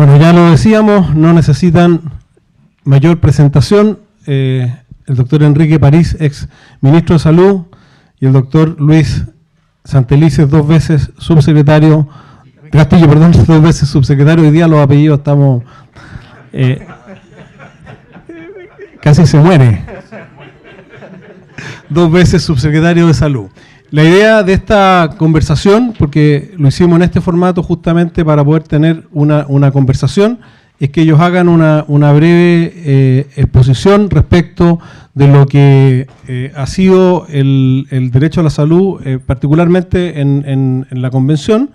Bueno, ya lo decíamos, no necesitan mayor presentación. El doctor Enrique París, ex ministro de Salud, y el doctor Luis Santelices, 2 veces subsecretario, Castillo, perdón, 2 veces subsecretario. Hoy día los apellidos estamos... casi se muere. 2 veces subsecretario de Salud. La idea de esta conversación, porque lo hicimos en este formato justamente para poder tener una conversación, es que ellos hagan una breve exposición respecto de lo que ha sido el derecho a la salud, particularmente en la convención,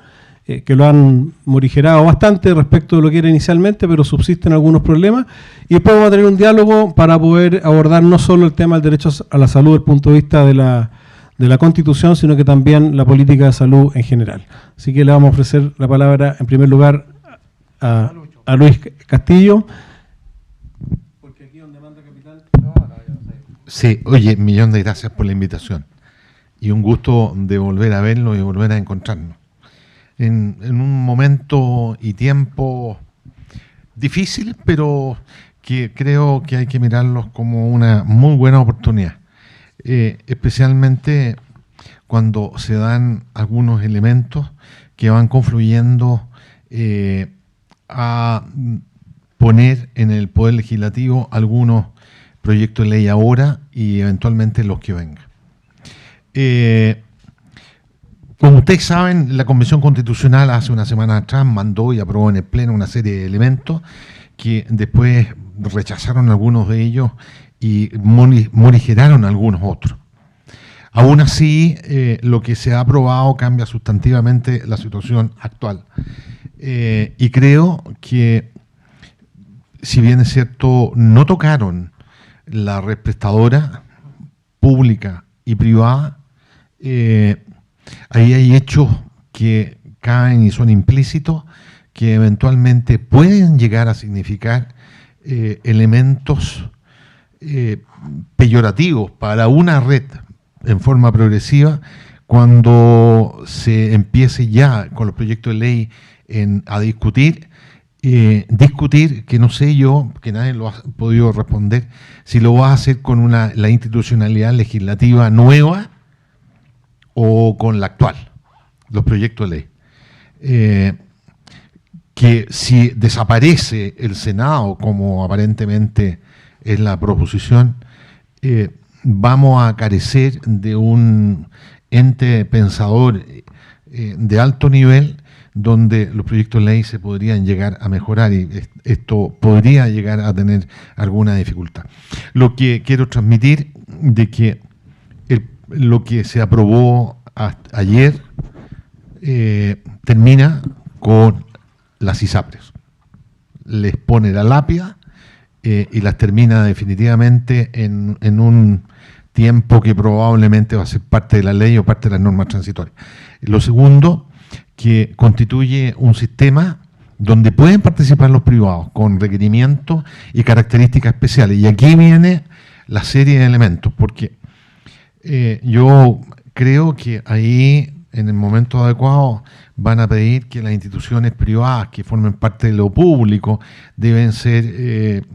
que lo han morigerado bastante respecto de lo que era inicialmente, pero subsisten algunos problemas. Y después vamos a tener un diálogo para poder abordar no solo el tema del derecho a la salud desde el punto de vista de la Constitución, sino que también la política de salud en general. Así que le vamos a ofrecer la palabra, en primer lugar, a Luis Castillo. Porque aquí donde manda capitán... Sí, oye, millón de gracias por la invitación. Y un gusto de volver a verlo y volver a encontrarnos. En un momento y tiempo difícil, pero que creo que hay que mirarlos como una muy buena oportunidad. Especialmente cuando se dan algunos elementos que van confluyendo a poner en el Poder Legislativo algunos proyectos de ley ahora y eventualmente los que vengan. Como ustedes saben, la Convención Constitucional hace una semana atrás mandó y aprobó en el Pleno una serie de elementos que después rechazaron algunos de ellos y morigeraron algunos otros. Aún así, lo que se ha aprobado cambia sustantivamente la situación actual. Y creo que, si bien es cierto, no tocaron la red prestadora pública y privada, ahí hay hechos que caen y son implícitos que eventualmente pueden llegar a significar elementos peyorativos para una red en forma progresiva cuando se empiece ya con los proyectos de ley a discutir, que no sé yo, que nadie lo ha podido responder, si lo va a hacer con la institucionalidad legislativa nueva o con la actual, los proyectos de ley. Que si desaparece el Senado, como aparentemente es la proposición, vamos a carecer de un ente pensador de alto nivel donde los proyectos de ley se podrían llegar a mejorar y esto podría llegar a tener alguna dificultad. Lo que quiero transmitir de que lo que se aprobó ayer termina con las ISAPRES. Les pone la lápida y las termina definitivamente en un tiempo que probablemente va a ser parte de la ley o parte de las normas transitorias. Lo segundo, que constituye un sistema donde pueden participar los privados con requerimientos y características especiales. Y aquí viene la serie de elementos, porque yo creo que ahí, en el momento adecuado, van a pedir que las instituciones privadas que formen parte de lo público deben ser,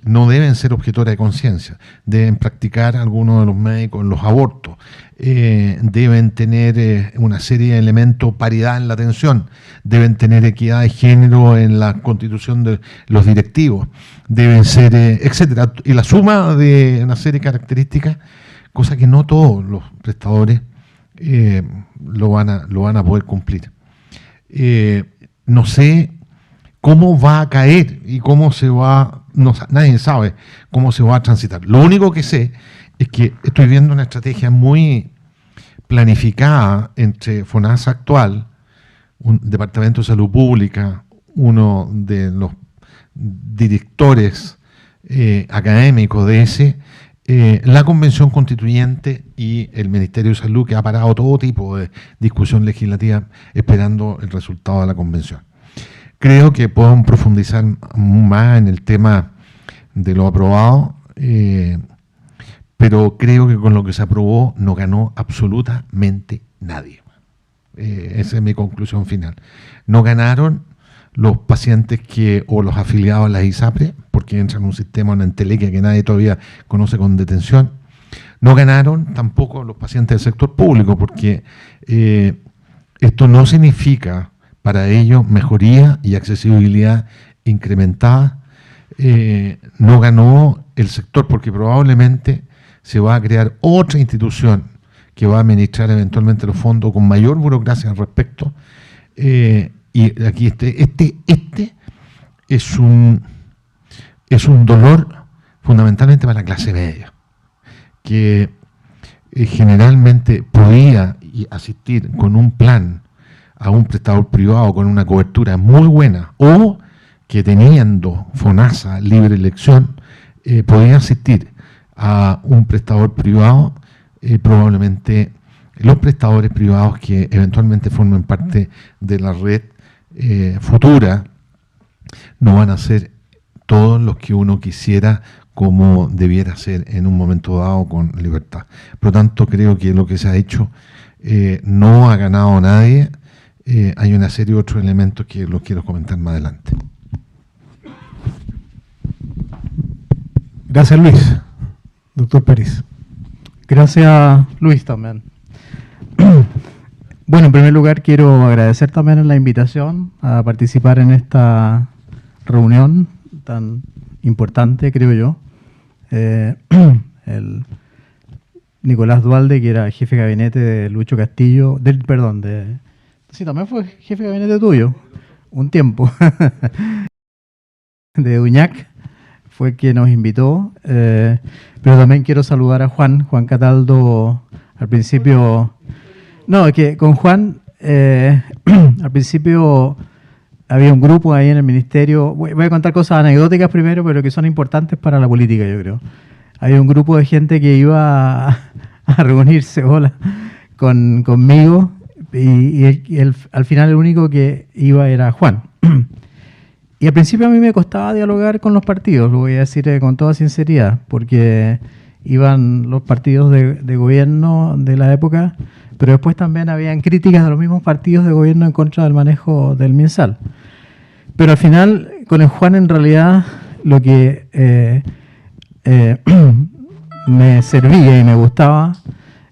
no deben ser objetores de conciencia, deben practicar algunos de los médicos los abortos, deben tener una serie de elementos, paridad en la atención, deben tener equidad de género en la constitución de los directivos, deben ser, etcétera, y la suma de una serie de características, cosa que no todos los prestadores lo van a poder cumplir. No sé cómo va a caer y cómo se va, nadie sabe cómo se va a transitar. Lo único que sé es que estoy viendo una estrategia muy planificada entre FONASA actual, un Departamento de Salud Pública, uno de los directores académicos de ese, la Convención Constituyente y el Ministerio de Salud, que ha parado todo tipo de discusión legislativa esperando el resultado de la Convención. Creo que pueden profundizar más en el tema de lo aprobado, pero creo que con lo que se aprobó no ganó absolutamente nadie. Esa es mi conclusión final. No ganaron los pacientes o los afiliados a las ISAPRE, porque entran en un sistema, una entelequia que nadie todavía conoce con detención. No ganaron tampoco los pacientes del sector público, porque esto no significa para ellos mejoría y accesibilidad incrementada. No ganó el sector porque probablemente se va a crear otra institución que va a administrar eventualmente los fondos con mayor burocracia al respecto. Y aquí este es un dolor fundamentalmente para la clase media, que generalmente podía asistir con un plan a un prestador privado con una cobertura muy buena, o que teniendo FONASA libre elección, podía asistir a un prestador privado. Probablemente los prestadores privados que eventualmente formen parte de la red futura no van a ser todos los que uno quisiera como debiera ser en un momento dado con libertad. Por lo tanto, creo que lo que se ha hecho no ha ganado nadie. Hay una serie de otros elementos que los quiero comentar más adelante. Gracias, Luis. Doctor Pérez. Gracias, Luis, también. Bueno, en primer lugar quiero agradecer también la invitación a participar en esta reunión tan importante, creo yo. El Nicolás Duhalde, que era jefe de gabinete de Lucho Castillo, sí, también fue jefe de gabinete tuyo, un tiempo, de Uñac, fue quien nos invitó, pero también quiero saludar a Juan Cataldo. Al principio, no, es que con Juan, al principio había un grupo ahí en el ministerio, voy a contar cosas anecdóticas primero, pero que son importantes para la política, yo creo. Había un grupo de gente que iba a reunirse, conmigo, y al final el único que iba era Juan. Y al principio a mí me costaba dialogar con los partidos, lo voy a decir con toda sinceridad, porque iban los partidos de gobierno de la época, pero después también habían críticas de los mismos partidos de gobierno en contra del manejo del MinSal. Pero al final, con el Juan, en realidad, lo que me servía y me gustaba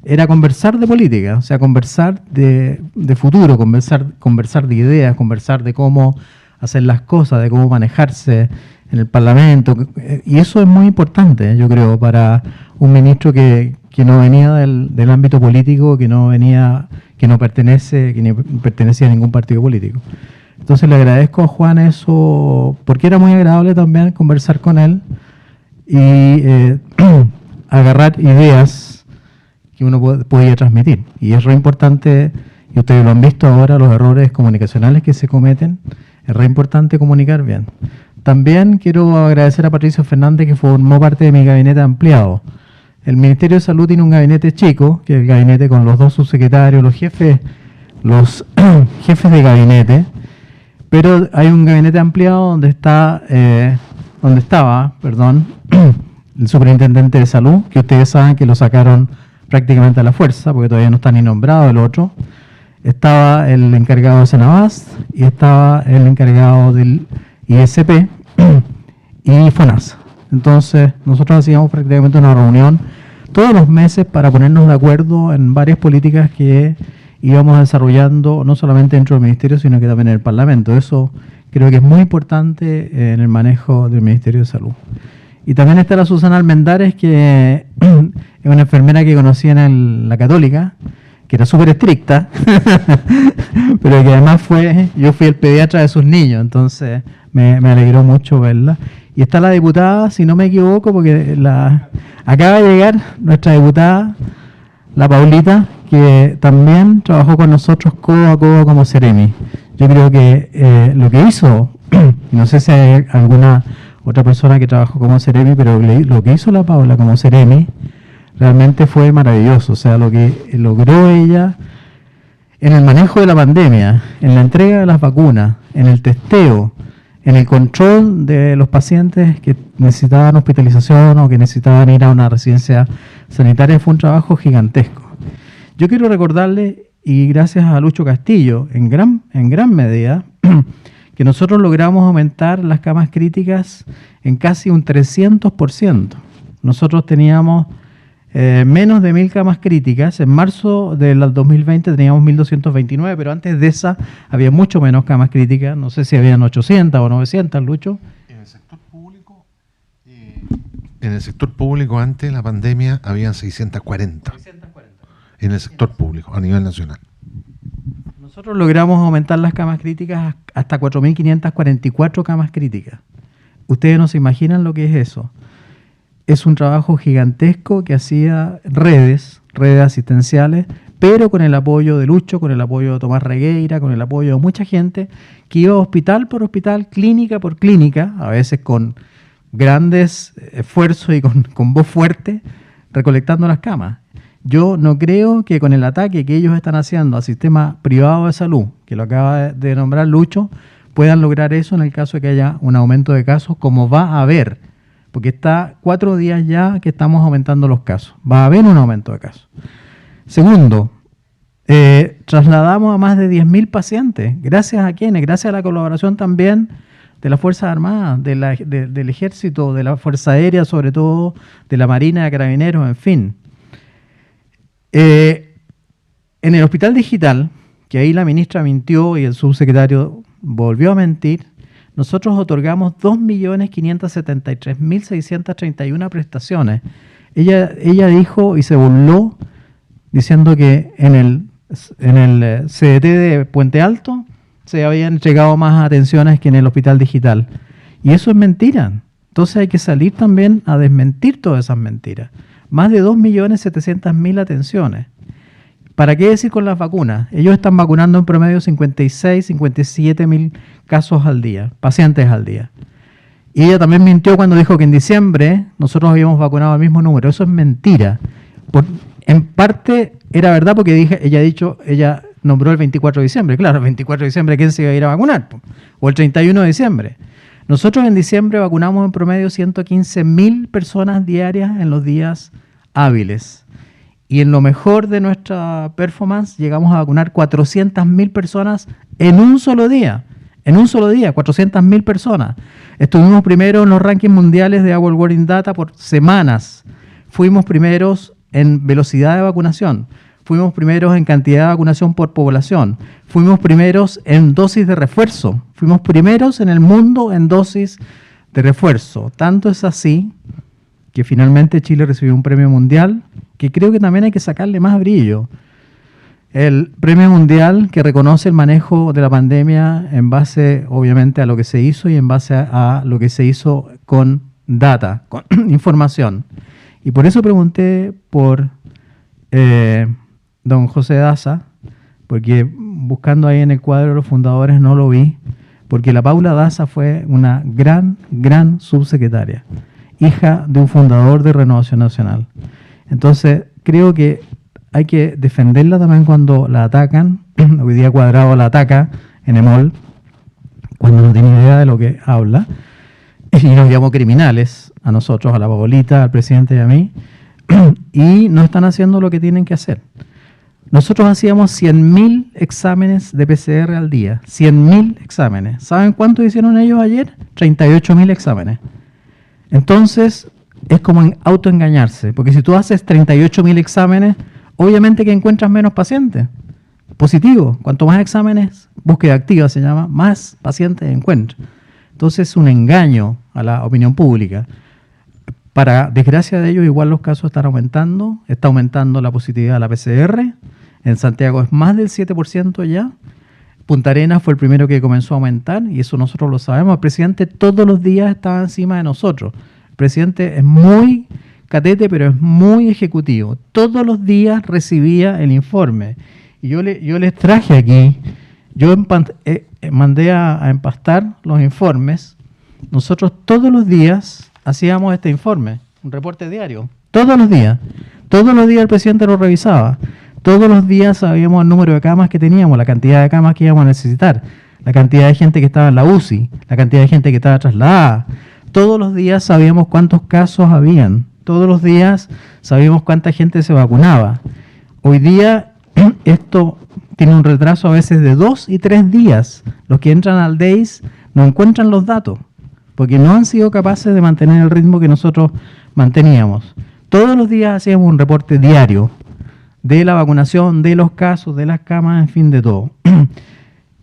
era conversar de política, o sea, conversar de futuro, conversar de ideas, conversar de cómo hacer las cosas, de cómo manejarse en el Parlamento. Y eso es muy importante, yo creo, para un ministro que no venía del ámbito político, que no pertenecía a ningún partido político. Entonces le agradezco a Juan eso, porque era muy agradable también conversar con él y agarrar ideas que uno podía transmitir. Y es re importante, y ustedes lo han visto ahora, los errores comunicacionales que se cometen, es re importante comunicar bien. También quiero agradecer a Patricio Fernández, que formó parte de mi gabinete ampliado. El Ministerio de Salud tiene un gabinete chico, que es el gabinete con los 2 subsecretarios, los jefes de gabinete, pero hay un gabinete ampliado donde estaba el superintendente de salud, que ustedes saben que lo sacaron prácticamente a la fuerza, porque todavía no está ni nombrado el otro. Estaba el encargado de Senabas y estaba el encargado del ISP y FONASA. Entonces, nosotros hacíamos prácticamente una reunión todos los meses para ponernos de acuerdo en varias políticas que íbamos desarrollando, no solamente dentro del Ministerio, sino que también en el Parlamento. Eso creo que es muy importante en el manejo del Ministerio de Salud. Y también está la Susana Almendares, que es una enfermera que conocí en la Católica, que era súper estricta, pero que además yo fui el pediatra de sus niños, entonces me alegró mucho verla. Y está la diputada, si no me equivoco, porque acaba de llegar nuestra diputada, la Paulita, que también trabajó con nosotros codo a codo como Ceremi. Yo creo que lo que hizo, no sé si hay alguna otra persona que trabajó como Ceremi, pero lo que hizo la Paula como Ceremi realmente fue maravilloso. O sea, lo que logró ella en el manejo de la pandemia, en la entrega de las vacunas, en el testeo, en el control de los pacientes que necesitaban hospitalización o que necesitaban ir a una residencia sanitaria, fue un trabajo gigantesco. Yo quiero recordarle, y gracias a Lucho Castillo, en gran medida, que nosotros logramos aumentar las camas críticas en casi un 300%. Nosotros teníamos menos de 1.000 camas críticas. En marzo del 2020 teníamos 1.229, pero antes de esa había mucho menos camas críticas. No sé si habían 800 o 900, Lucho. En el sector público antes de la pandemia habían 640. En el sector público, a nivel nacional. Nosotros logramos aumentar las camas críticas hasta 4.544 camas críticas. Ustedes no se imaginan lo que es eso. Es un trabajo gigantesco que hacía redes asistenciales, pero con el apoyo de Lucho, con el apoyo de Tomás Regueira, con el apoyo de mucha gente que iba hospital por hospital, clínica por clínica, a veces con grandes esfuerzos y con voz fuerte, recolectando las camas. Yo no creo que con el ataque que ellos están haciendo al sistema privado de salud, que lo acaba de nombrar Lucho, puedan lograr eso en el caso de que haya un aumento de casos, como va a haber, porque está 4 días ya que estamos aumentando los casos. Va a haber un aumento de casos. Segundo, trasladamos a más de 10.000 pacientes. ¿Gracias a quiénes? Gracias a la colaboración también de las Fuerzas Armadas, del Ejército, de la Fuerza Aérea, sobre todo, de la Marina, de Carabineros, en fin. En el Hospital Digital, que ahí la ministra mintió y el subsecretario volvió a mentir, nosotros otorgamos 2.573.631 prestaciones. Ella dijo y se burló diciendo que en el CDT de Puente Alto se habían entregado más atenciones que en el Hospital Digital. Y eso es mentira. Entonces hay que salir también a desmentir todas esas mentiras. Más de 2.700.000 atenciones. ¿Para qué decir con las vacunas? Ellos están vacunando en promedio 56, 57.000 casos al día, pacientes al día. Y ella también mintió cuando dijo que en diciembre nosotros habíamos vacunado el mismo número. Eso es mentira. En parte era verdad porque ella nombró el 24 de diciembre. Claro, el 24 de diciembre, ¿quién se iba a ir a vacunar? O el 31 de diciembre. Nosotros en diciembre vacunamos en promedio 115.000 personas diarias en los días hábiles. Y en lo mejor de nuestra performance llegamos a vacunar 400.000 personas en un solo día. En un solo día, 400.000 personas. Estuvimos primero en los rankings mundiales de Our World in Data por semanas. Fuimos primeros en velocidad de vacunación. Fuimos primeros en cantidad de vacunación por población. Fuimos primeros en dosis de refuerzo. Fuimos primeros en el mundo en dosis de refuerzo. Tanto es así que finalmente Chile recibió un premio mundial que creo que también hay que sacarle más brillo. El premio mundial que reconoce el manejo de la pandemia en base, obviamente, a lo que se hizo y en base a lo que se hizo con data, con información. Y por eso pregunté por don José Daza, porque buscando ahí en el cuadro de los fundadores no lo vi, porque la Paula Daza fue una gran subsecretaria, hija de un fundador de Renovación Nacional. Entonces, creo que hay que defenderla también cuando la atacan. Hoy día Cuadrado la ataca en EMOL, cuando no tiene idea de lo que habla, y nos llamó criminales a nosotros, a la Pabolita, al presidente y a mí, y no están haciendo lo que tienen que hacer. Nosotros hacíamos 100.000 exámenes de PCR al día, 100.000 exámenes. ¿Saben cuánto hicieron ellos ayer? 38.000 exámenes. Entonces, es como autoengañarse, porque si tú haces 38.000 exámenes, obviamente que encuentras menos pacientes positivos. Cuanto más exámenes, búsqueda activa se llama, más pacientes encuentras. Entonces es un engaño a la opinión pública. Para desgracia de ellos, igual los casos están aumentando, está aumentando la positividad de la PCR. En Santiago es más del 7% ya. Punta Arenas fue el primero que comenzó a aumentar y eso nosotros lo sabemos. El presidente todos los días estaba encima de nosotros. El presidente es muy catete, pero es muy ejecutivo. Todos los días recibía el informe. Y yo les traje aquí, yo mandé a empastar los informes. Nosotros todos los días hacíamos este informe, un reporte diario. Todos los días el presidente lo revisaba. Todos los días sabíamos el número de camas que teníamos, la cantidad de camas que íbamos a necesitar, la cantidad de gente que estaba en la UCI, la cantidad de gente que estaba trasladada. Todos los días sabíamos cuántos casos habían. Todos los días sabíamos cuánta gente se vacunaba. Hoy día esto tiene un retraso a veces de 2 y 3 días. Los que entran al DEIS no encuentran los datos, porque no han sido capaces de mantener el ritmo que nosotros manteníamos. Todos los días hacíamos un reporte diario de la vacunación, de los casos, de las camas, en fin, de todo.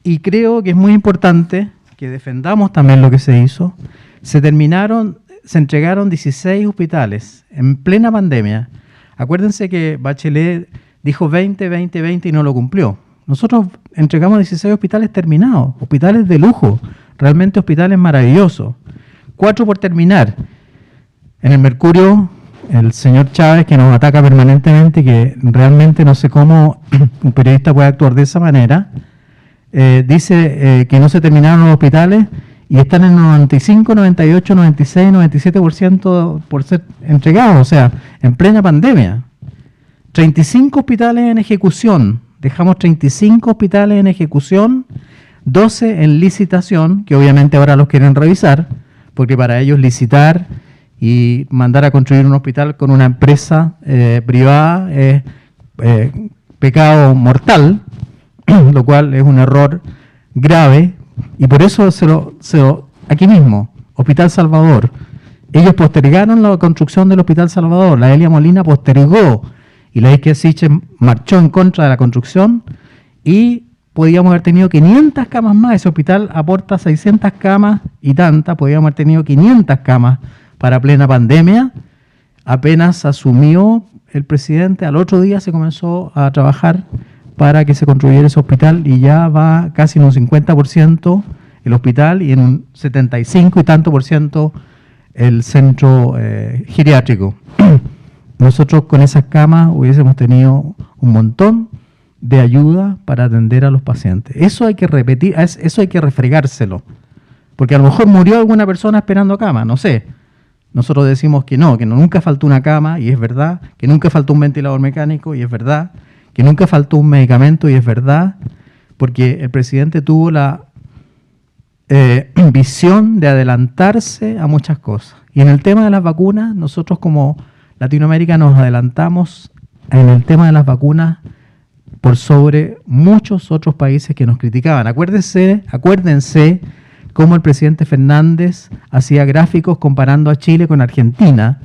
Y creo que es muy importante que defendamos también lo que se hizo. Se entregaron 16 hospitales en plena pandemia. Acuérdense que Bachelet dijo 20, 20, 20 y no lo cumplió. Nosotros entregamos 16 hospitales terminados, hospitales de lujo, realmente hospitales maravillosos. 4 por terminar. En el Mercurio, el señor Chávez, que nos ataca permanentemente, que realmente no sé cómo un periodista puede actuar de esa manera, dice que no se terminaron los hospitales y están en 95, 98, 96, 97% por ser entregados, o sea, en plena pandemia. 35 hospitales en ejecución, dejamos 35 hospitales en ejecución, 12 en licitación, que obviamente ahora los quieren revisar, porque para ellos licitar y mandar a construir un hospital con una empresa privada es pecado mortal, lo cual es un error grave, y por eso aquí mismo, Hospital Salvador, ellos postergaron la construcción del Hospital Salvador, la Elia Molina postergó, y la izquierda Sichel marchó en contra de la construcción, y podíamos haber tenido 500 camas más. Ese hospital aporta 600 camas y tantas, podíamos haber tenido 500 camas para plena pandemia. Apenas asumió el presidente, al otro día se comenzó a trabajar para que se construyera ese hospital y ya va casi en un 50% el hospital y en un 75 y tanto por ciento el centro geriátrico. Nosotros con esas camas hubiésemos tenido un montón de ayuda para atender a los pacientes. Eso hay que repetir, eso hay que refregárselo, porque a lo mejor murió alguna persona esperando cama, no sé. Nosotros decimos que no, nunca faltó una cama, y es verdad, que nunca faltó un ventilador mecánico, y es verdad, que nunca faltó un medicamento, y es verdad, porque el presidente tuvo la visión de adelantarse a muchas cosas. Y en el tema de las vacunas, nosotros como Latinoamérica nos adelantamos en el tema de las vacunas por sobre muchos otros países que nos criticaban. Acuérdense cómo el presidente Fernández hacía gráficos comparando a Chile con Argentina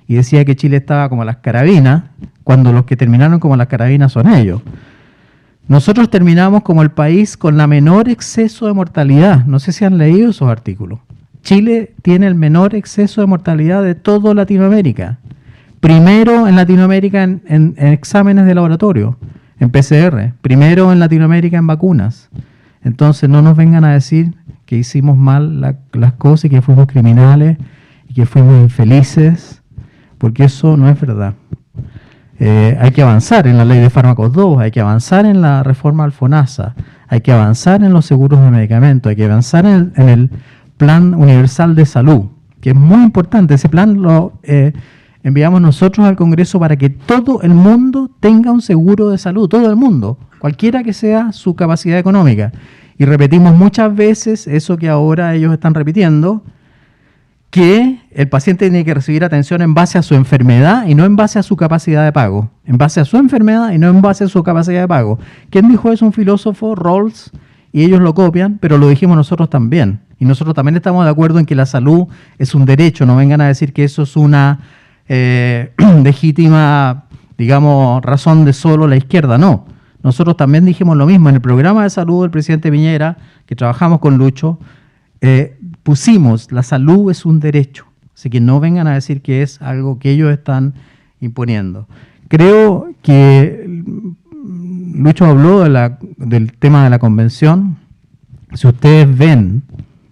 y decía que Chile estaba como las carabinas, cuando los que terminaron como las carabinas son ellos. Nosotros terminamos como el país con la menor exceso de mortalidad. No sé si han leído esos artículos. Chile tiene el menor exceso de mortalidad de toda Latinoamérica. Primero en Latinoamérica en exámenes de laboratorio, en PCR. Primero en Latinoamérica en vacunas. Entonces no nos vengan a decir que hicimos mal las cosas y que fuimos criminales y que fuimos infelices, porque eso no es verdad. Hay que avanzar en la ley de fármacos 2, hay que avanzar en la reforma al FONASA, hay que avanzar en los seguros de medicamentos, hay que avanzar en el plan universal de salud, que es muy importante. Ese plan lo enviamos nosotros al Congreso para que todo el mundo tenga un seguro de salud, todo el mundo, cualquiera que sea su capacidad económica. Y repetimos muchas veces eso que ahora ellos están repitiendo, que el paciente tiene que recibir atención en base a su enfermedad y no en base a su capacidad de pago. En base a su enfermedad y no en base a su capacidad de pago. ¿Quién dijo eso? Un filósofo, Rawls, y ellos lo copian, pero lo dijimos nosotros también. Y nosotros también estamos de acuerdo en que la salud es un derecho. No vengan a decir que eso es una legítima, digamos, razón de solo la izquierda. No. Nosotros también dijimos lo mismo. En el programa de salud del presidente Piñera, que trabajamos con Lucho, pusimos la salud es un derecho. Así que no vengan a decir que es algo que ellos están imponiendo. Creo que Lucho habló del tema de la convención. Si ustedes ven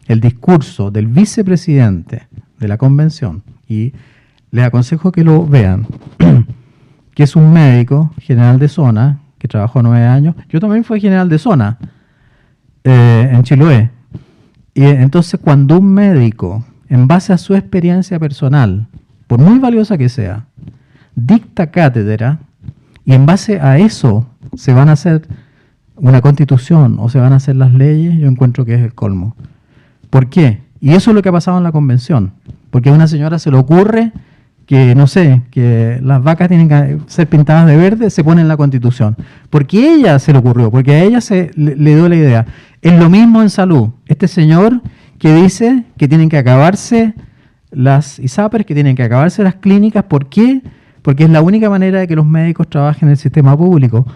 el discurso del vicepresidente de la convención, y les aconsejo que lo vean, que es un médico general de zona, que trabajó 9 años. Yo también fui general de zona en Chiloé. Y entonces cuando un médico, en base a su experiencia personal, por muy valiosa que sea, dicta cátedra, y en base a eso se van a hacer una constitución o se van a hacer las leyes, yo encuentro que es el colmo. ¿Por qué? Y eso es lo que ha pasado en la convención. Porque a una señora se le ocurre que, no sé, que las vacas tienen que ser pintadas de verde, se pone en la Constitución. Porque a ella se le ocurrió, porque a ella le dio la idea. Es lo mismo en salud. Este señor que dice que tienen que acabarse las ISAPRES, que tienen que acabarse las clínicas. ¿Por qué? Porque es la única manera de que los médicos trabajen en el sistema público.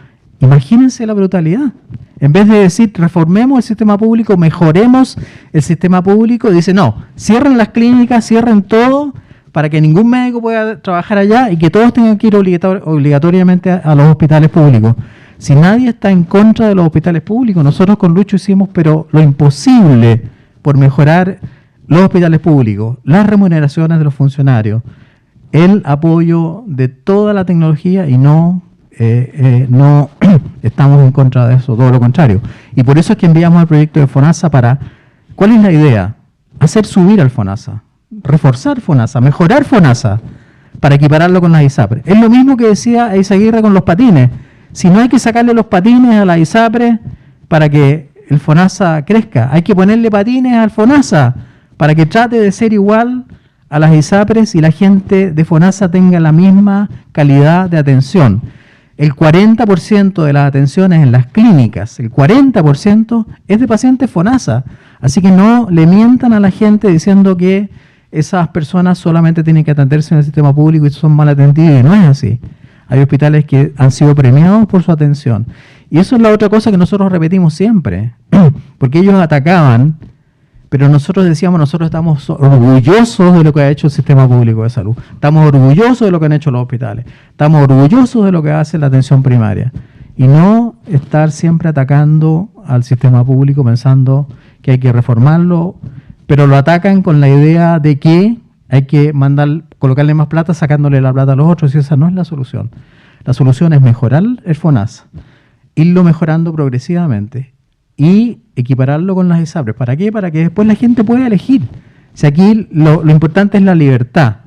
Imagínense la brutalidad. En vez de decir, reformemos el sistema público, mejoremos el sistema público, dice, no, cierren las clínicas, cierren todo, para que ningún médico pueda trabajar allá y que todos tengan que ir obligatoriamente a los hospitales públicos. Si nadie está en contra de los hospitales públicos, nosotros con Lucho hicimos pero lo imposible por mejorar los hospitales públicos, las remuneraciones de los funcionarios, el apoyo de toda la tecnología y no estamos en contra de eso, todo lo contrario. Y por eso es que enviamos el proyecto de FONASA para, ¿cuál es la idea? Hacer subir al FONASA, reforzar FONASA, mejorar FONASA, para equipararlo con las ISAPRES. Es lo mismo que decía Eizaguirre con los patines. Si no hay que sacarle los patines a la ISAPRES para que el FONASA crezca, hay que ponerle patines al FONASA para que trate de ser igual a las ISAPRES y la gente de FONASA tenga la misma calidad de atención. El 40% de las atenciones en las clínicas, el 40% es de pacientes FONASA. Así que no le mientan a la gente diciendo que esas personas solamente tienen que atenderse en el sistema público y son mal atendidos, y no es así. Hay hospitales que han sido premiados por su atención. Y eso es la otra cosa que nosotros repetimos siempre, porque ellos atacaban, pero nosotros decíamos, nosotros estamos orgullosos de lo que ha hecho el sistema público de salud, estamos orgullosos de lo que han hecho los hospitales, estamos orgullosos de lo que hace la atención primaria, y no estar siempre atacando al sistema público pensando que hay que reformarlo, pero lo atacan con la idea de que hay que colocarle más plata sacándole la plata a los otros, y esa no es la solución. La solución es mejorar el FONASA, irlo mejorando progresivamente y equipararlo con las ISAPRES. ¿Para qué? Para que después la gente pueda elegir. Si aquí lo importante es la libertad.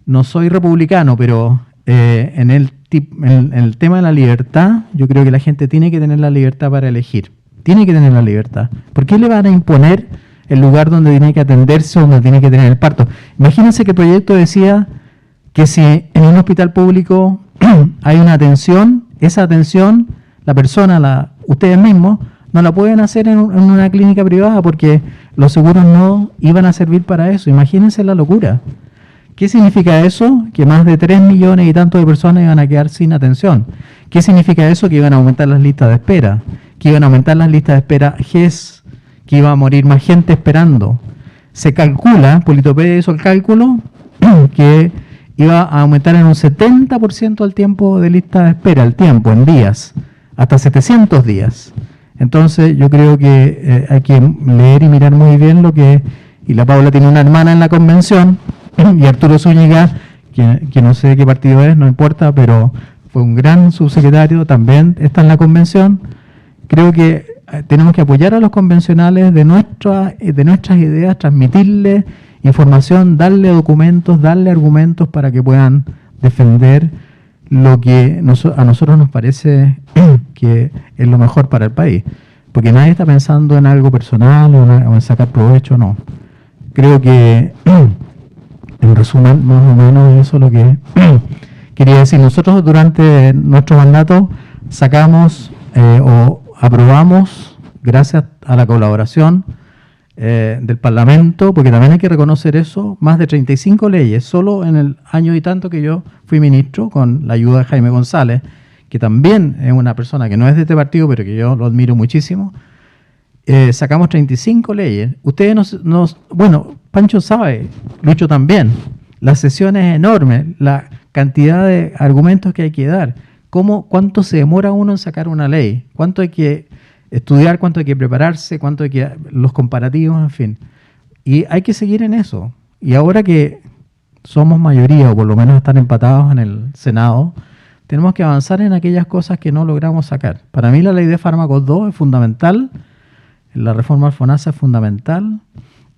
No soy republicano, pero en el tema de la libertad, yo creo que la gente tiene que tener la libertad para elegir. Tiene que tener la libertad. ¿Por qué le van a imponer el lugar donde tiene que atenderse, donde tiene que tener el parto? Imagínense que el proyecto decía que si en un hospital público hay una atención, esa atención, la persona, ustedes mismos, no la pueden hacer en una clínica privada porque los seguros no iban a servir para eso. Imagínense la locura. ¿Qué significa eso? Que más de 3 millones y tantos de personas iban a quedar sin atención. ¿Qué significa eso? Que iban a aumentar las listas de espera, que iban a aumentar las listas de espera GES, que iba a morir más gente esperando. Se calcula, Politopedia hizo el cálculo, que iba a aumentar en un 70% el tiempo de lista de espera, el tiempo en días, hasta 700 días. Entonces yo creo que hay que leer y mirar muy bien y la Paula tiene una hermana en la convención, y Arturo Zúñiga, que no sé de qué partido es, no importa, pero fue un gran subsecretario, también está en la convención. Creo que tenemos que apoyar a los convencionales de nuestras ideas, transmitirles información, darle documentos, darle argumentos para que puedan defender lo que a nosotros nos parece que es lo mejor para el país. Porque nadie está pensando en algo personal o en sacar provecho, no. Creo que, en resumen, más o menos eso es lo que quería decir. Nosotros durante nuestro mandato sacamos o aprobamos, gracias a la colaboración del Parlamento, porque también hay que reconocer eso, más de 35 leyes, solo en el año y tanto que yo fui ministro, con la ayuda de Jaime González, que también es una persona que no es de este partido, pero que yo lo admiro muchísimo. Sacamos 35 leyes. Ustedes bueno, Pancho sabe, Lucho también, la sesión es enorme, la cantidad de argumentos que hay que dar, cuánto se demora uno en sacar una ley, cuánto hay que estudiar, cuánto hay que prepararse, cuánto hay que los comparativos, en fin. Y hay que seguir en eso. Y ahora que somos mayoría, o por lo menos están empatados en el Senado, tenemos que avanzar en aquellas cosas que no logramos sacar. Para mí la ley de fármacos 2 es fundamental, la reforma al FONASA es fundamental,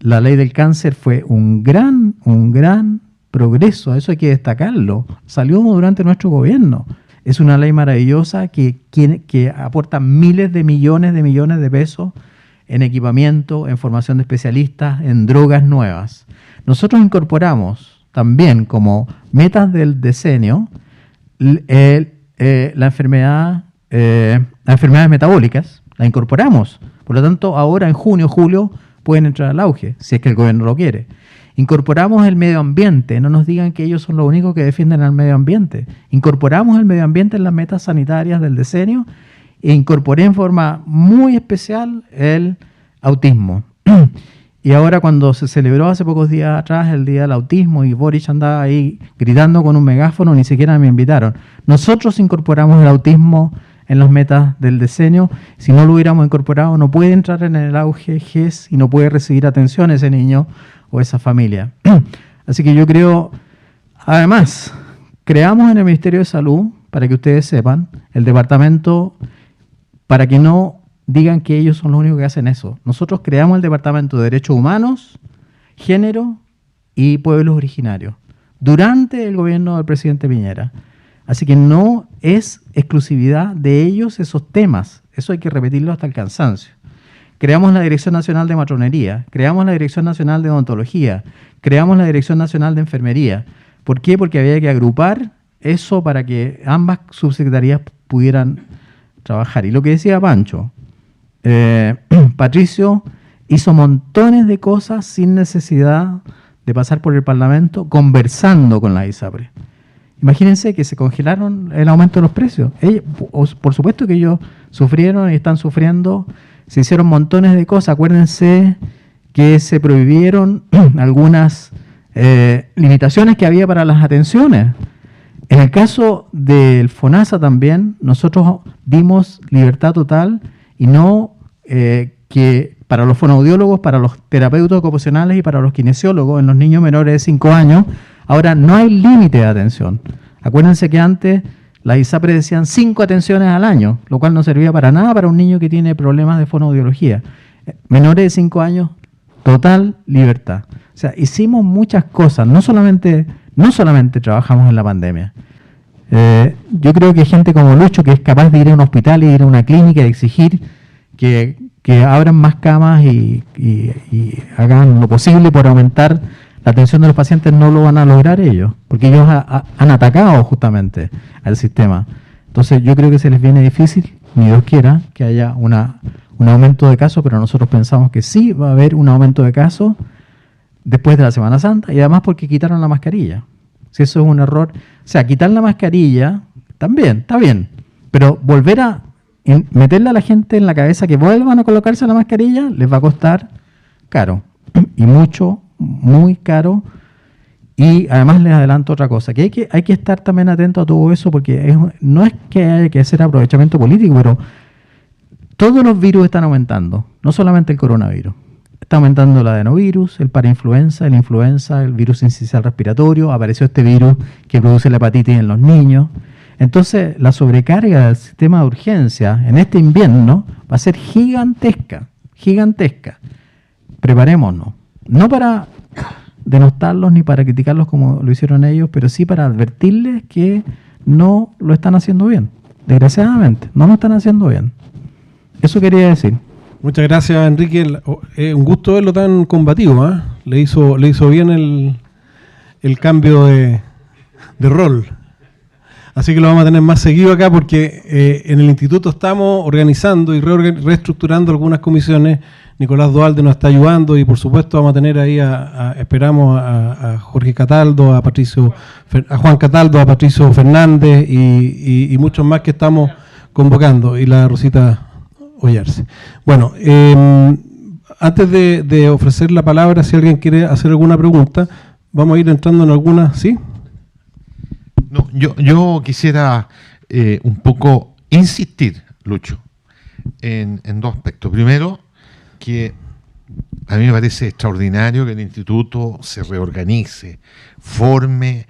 la ley del cáncer fue un gran progreso, eso hay que destacarlo, salió durante nuestro gobierno. Es una ley maravillosa que aporta miles de millones de pesos en equipamiento, en formación de especialistas, en drogas nuevas. Nosotros incorporamos también como metas del decenio las enfermedades metabólicas, las incorporamos. Por lo tanto, ahora en junio, julio, pueden entrar al auge, si es que el gobierno lo quiere. Incorporamos el medio ambiente, no nos digan que ellos son los únicos que defienden al medio ambiente. Incorporamos el medio ambiente en las metas sanitarias del decenio e incorporé en forma muy especial el autismo. Y ahora cuando se celebró hace pocos días atrás el Día del Autismo y Boric andaba ahí gritando con un megáfono, ni siquiera me invitaron. Nosotros incorporamos el autismo en las metas del decenio. Si no lo hubiéramos incorporado, no puede entrar en el auge GES y no puede recibir atención ese niño o esa familia. Así que yo creo, además, creamos en el Ministerio de Salud, para que ustedes sepan, el departamento, para que no digan que ellos son los únicos que hacen eso. Nosotros creamos el Departamento de Derechos Humanos, Género y Pueblos Originarios durante el gobierno del presidente Piñera. Así que no es exclusividad de ellos esos temas. Eso hay que repetirlo hasta el cansancio. Creamos la Dirección Nacional de Matronería, creamos la Dirección Nacional de Odontología, creamos la Dirección Nacional de Enfermería. ¿Por qué? Porque había que agrupar eso para que ambas subsecretarías pudieran trabajar. Y lo que decía Pancho, Patricio hizo montones de cosas sin necesidad de pasar por el Parlamento, conversando con la ISAPRE. Imagínense que se congelaron el aumento de los precios. Por supuesto que ellos sufrieron y están sufriendo. Se hicieron montones de cosas. Acuérdense que se prohibieron algunas limitaciones que había para las atenciones. En el caso del FONASA también, nosotros dimos libertad total y no que para los fonoaudiólogos, para los terapeutas ocupacionales y para los kinesiólogos en los niños menores de 5 años, ahora no hay límite de atención. Acuérdense que antes las ISAPRE decían 5 atenciones al año, lo cual no servía para nada para un niño que tiene problemas de fonoaudiología. Menores de 5 años, total libertad. O sea, hicimos muchas cosas, no solamente trabajamos en la pandemia. Yo creo que gente como Lucho, que es capaz de ir a un hospital y ir a una clínica y exigir que abran más camas y hagan lo posible por aumentar la atención de los pacientes, no lo van a lograr ellos, porque ellos han atacado justamente al sistema. Entonces yo creo que se les viene difícil, ni Dios quiera, que haya un aumento de casos, pero nosotros pensamos que sí va a haber un aumento de casos después de la Semana Santa, y además porque quitaron la mascarilla. Si eso es un error, o sea, quitar la mascarilla también, está bien, pero volver a meterle a la gente en la cabeza que vuelvan a colocarse la mascarilla les va a costar caro, y mucho, muy caro. Y además les adelanto otra cosa, que hay que estar también atento a todo eso, porque no es que haya que hacer aprovechamiento político, pero todos los virus están aumentando, no solamente el coronavirus. Está aumentando el adenovirus, el parainfluenza, el influenza, el virus sincicial respiratorio, apareció este virus que produce la hepatitis en los niños. Entonces, la sobrecarga del sistema de urgencia en este invierno va a ser gigantesca, gigantesca. Preparémonos, no para denostarlos ni para criticarlos como lo hicieron ellos, pero sí para advertirles que no lo están haciendo bien. Desgraciadamente, no lo están haciendo bien. Eso quería decir. Muchas gracias, Enrique. Un gusto verlo tan combativo, ¿eh? Le hizo bien el cambio de rol. Así que lo vamos a tener más seguido acá, porque en el instituto estamos organizando y reestructurando algunas comisiones. Nicolás Dualde nos está ayudando y por supuesto vamos a tener ahí esperamos a Jorge Cataldo, a Juan Cataldo, a Patricio Fernández y muchos más que estamos convocando, y la Rosita Ollarse. Bueno, antes de ofrecer la palabra, si alguien quiere hacer alguna pregunta, vamos a ir entrando en algunas, ¿sí? No, yo quisiera un poco insistir, Lucho, en dos aspectos. Primero, que a mí me parece extraordinario que el instituto se reorganice, forme,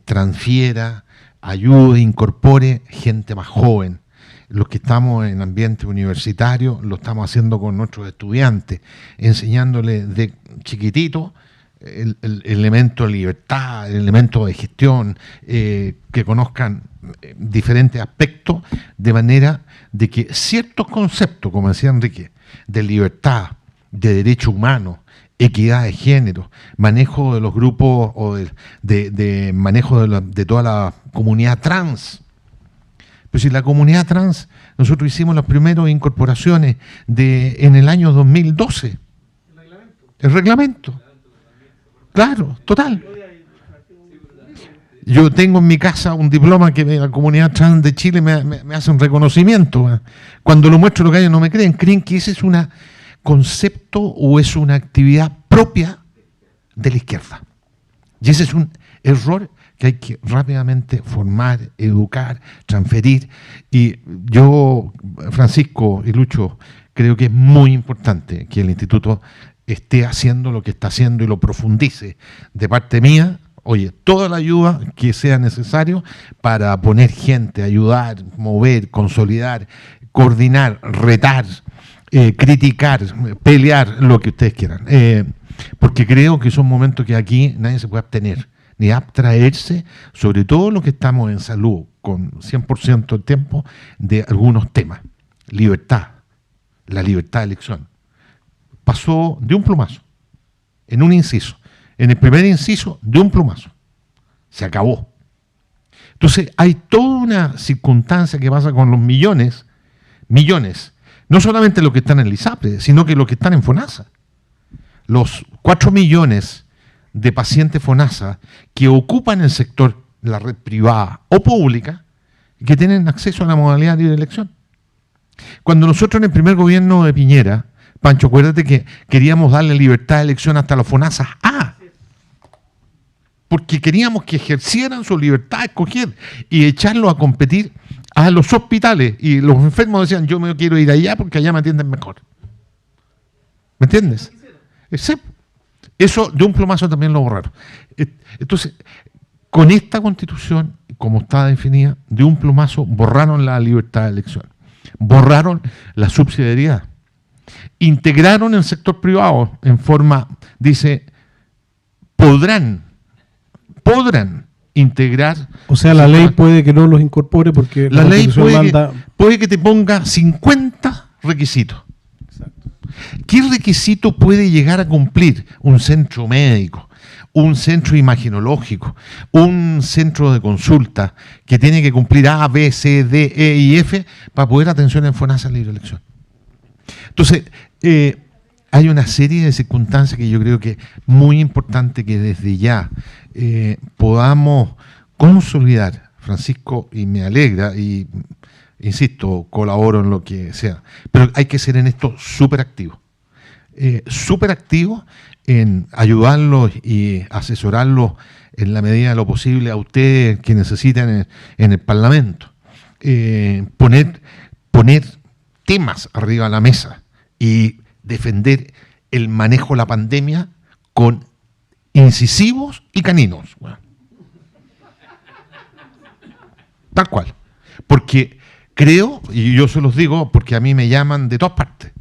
transfiera, ayude, incorpore gente más joven. Los que estamos en ambiente universitario lo estamos haciendo con nuestros estudiantes, enseñándoles de chiquitito el elemento de libertad, el elemento de gestión, que conozcan diferentes aspectos, de manera de que ciertos conceptos, como decía Enrique, de libertad, de derechos humanos, equidad de género, manejo de los grupos o de manejo de toda la comunidad trans. Pues si la comunidad trans, nosotros hicimos las primeras incorporaciones en el año 2012. El reglamento. Claro, total. Yo tengo en mi casa un diploma que la comunidad trans de Chile me hace un reconocimiento. Cuando lo muestro, los gallos no me creen. Creen que ese es un concepto o es una actividad propia de la izquierda. Y ese es un error que hay que rápidamente formar, educar, transferir. Y yo, Francisco y Lucho, creo que es muy importante que el instituto esté haciendo lo que está haciendo y lo profundice. De parte mía, oye, toda la ayuda que sea necesario para poner gente, ayudar, mover, consolidar, coordinar, retar, criticar, pelear, lo que ustedes quieran. Porque creo que son momentos que aquí nadie se puede abstener, ni abstraerse, sobre todo los que estamos en salud, con 100% del tiempo, de algunos temas. Libertad, la libertad de elección. Pasó de un plumazo, en un inciso. En el primer inciso, de un plumazo. Se acabó. Entonces, hay toda una circunstancia que pasa con los millones, no solamente los que están en el ISAPRE, sino que los que están en FONASA. Los 4 millones de pacientes FONASA que ocupan el sector, la red privada o pública, que tienen acceso a la modalidad de libre elección. Cuando nosotros en el primer gobierno de Piñera, Pancho, acuérdate que queríamos darle libertad de elección hasta los FONASA A, porque queríamos que ejercieran su libertad de escoger y echarlos a competir a los hospitales. Y los enfermos decían, yo me quiero ir allá porque allá me atienden mejor. ¿Me entiendes? Eso de un plumazo también lo borraron. Entonces, con esta constitución, como está definida, de un plumazo borraron la libertad de elección, borraron la subsidiariedad, integraron el sector privado en forma, dice, podrán integrar. O sea, la ley puede que no los incorpore porque la ley puede que te ponga 50 requisitos. Exacto. ¿Qué requisito puede llegar a cumplir un centro médico, un centro imaginológico, un centro de consulta que tiene que cumplir A, B, C, D, E y F para poder atención en FONASA libre elección? Entonces, hay una serie de circunstancias que yo creo que es muy importante que desde ya podamos consolidar, Francisco, y me alegra, y insisto, colaboro en lo que sea, pero hay que ser en esto súper activos en ayudarlos y asesorarlos en la medida de lo posible a ustedes que necesitan en el Parlamento. Poner temas arriba de la mesa y defender el manejo de la pandemia con incisivos y caninos. Bueno. Tal cual. Porque creo, y yo se los digo porque a mí me llaman de todas partes,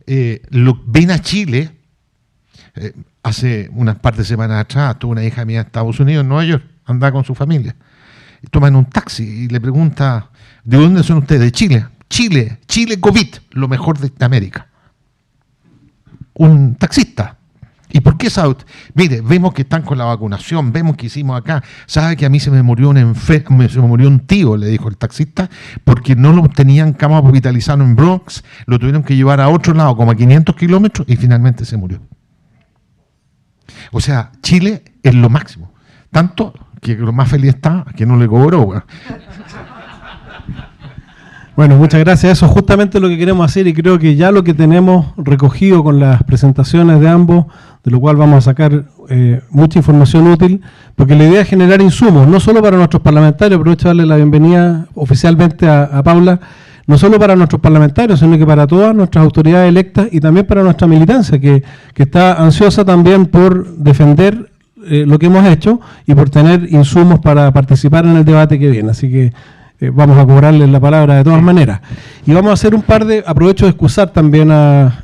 ven a Chile, hace unas par de semanas atrás, tuvo una hija mía en Estados Unidos, en Nueva York, andaba con su familia, y toman un taxi y le pregunta, ¿de dónde son ustedes? De Chile. Chile COVID, lo mejor de América. Un taxista. ¿Y por qué sabe usted? Mire, vemos que están con la vacunación, vemos que hicimos acá. ¿Sabe que a mí se me murió un tío, le dijo el taxista, porque no lo tenían cama hospitalizado en Bronx, lo tuvieron que llevar a otro lado, como a 500 kilómetros, y finalmente se murió? O sea, Chile es lo máximo. Tanto que lo más feliz está que no le cobró. Bueno. Bueno, muchas gracias. Eso es justamente lo que queremos hacer y creo que ya lo que tenemos recogido con las presentaciones de ambos, de lo cual vamos a sacar mucha información útil, porque la idea es generar insumos, no solo para nuestros parlamentarios, aprovecho de darle la bienvenida oficialmente a Paula, no solo para nuestros parlamentarios, sino que para todas nuestras autoridades electas y también para nuestra militancia, que está ansiosa también por defender lo que hemos hecho y por tener insumos para participar en el debate que viene. Así que vamos a cobrarles la palabra de todas maneras. Y vamos a hacer un par de... Aprovecho de excusar también a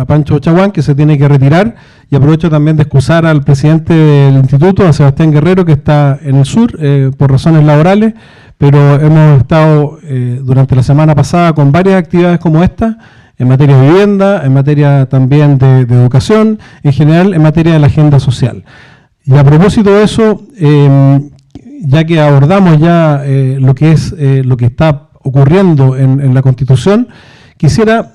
Pancho Chaguán, que se tiene que retirar, y aprovecho también de excusar al presidente del instituto, a Sebastián Guerrero, que está en el sur por razones laborales, pero hemos estado durante la semana pasada con varias actividades como esta, en materia de vivienda, en materia también de educación, en general en materia de la agenda social. Y a propósito de eso, ya que abordamos ya lo que es lo que está ocurriendo en la Constitución, quisiera,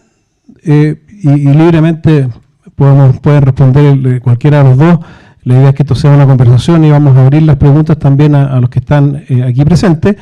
y libremente pueden responder cualquiera de los dos. La idea es que esto sea una conversación y vamos a abrir las preguntas también a los que están aquí presentes.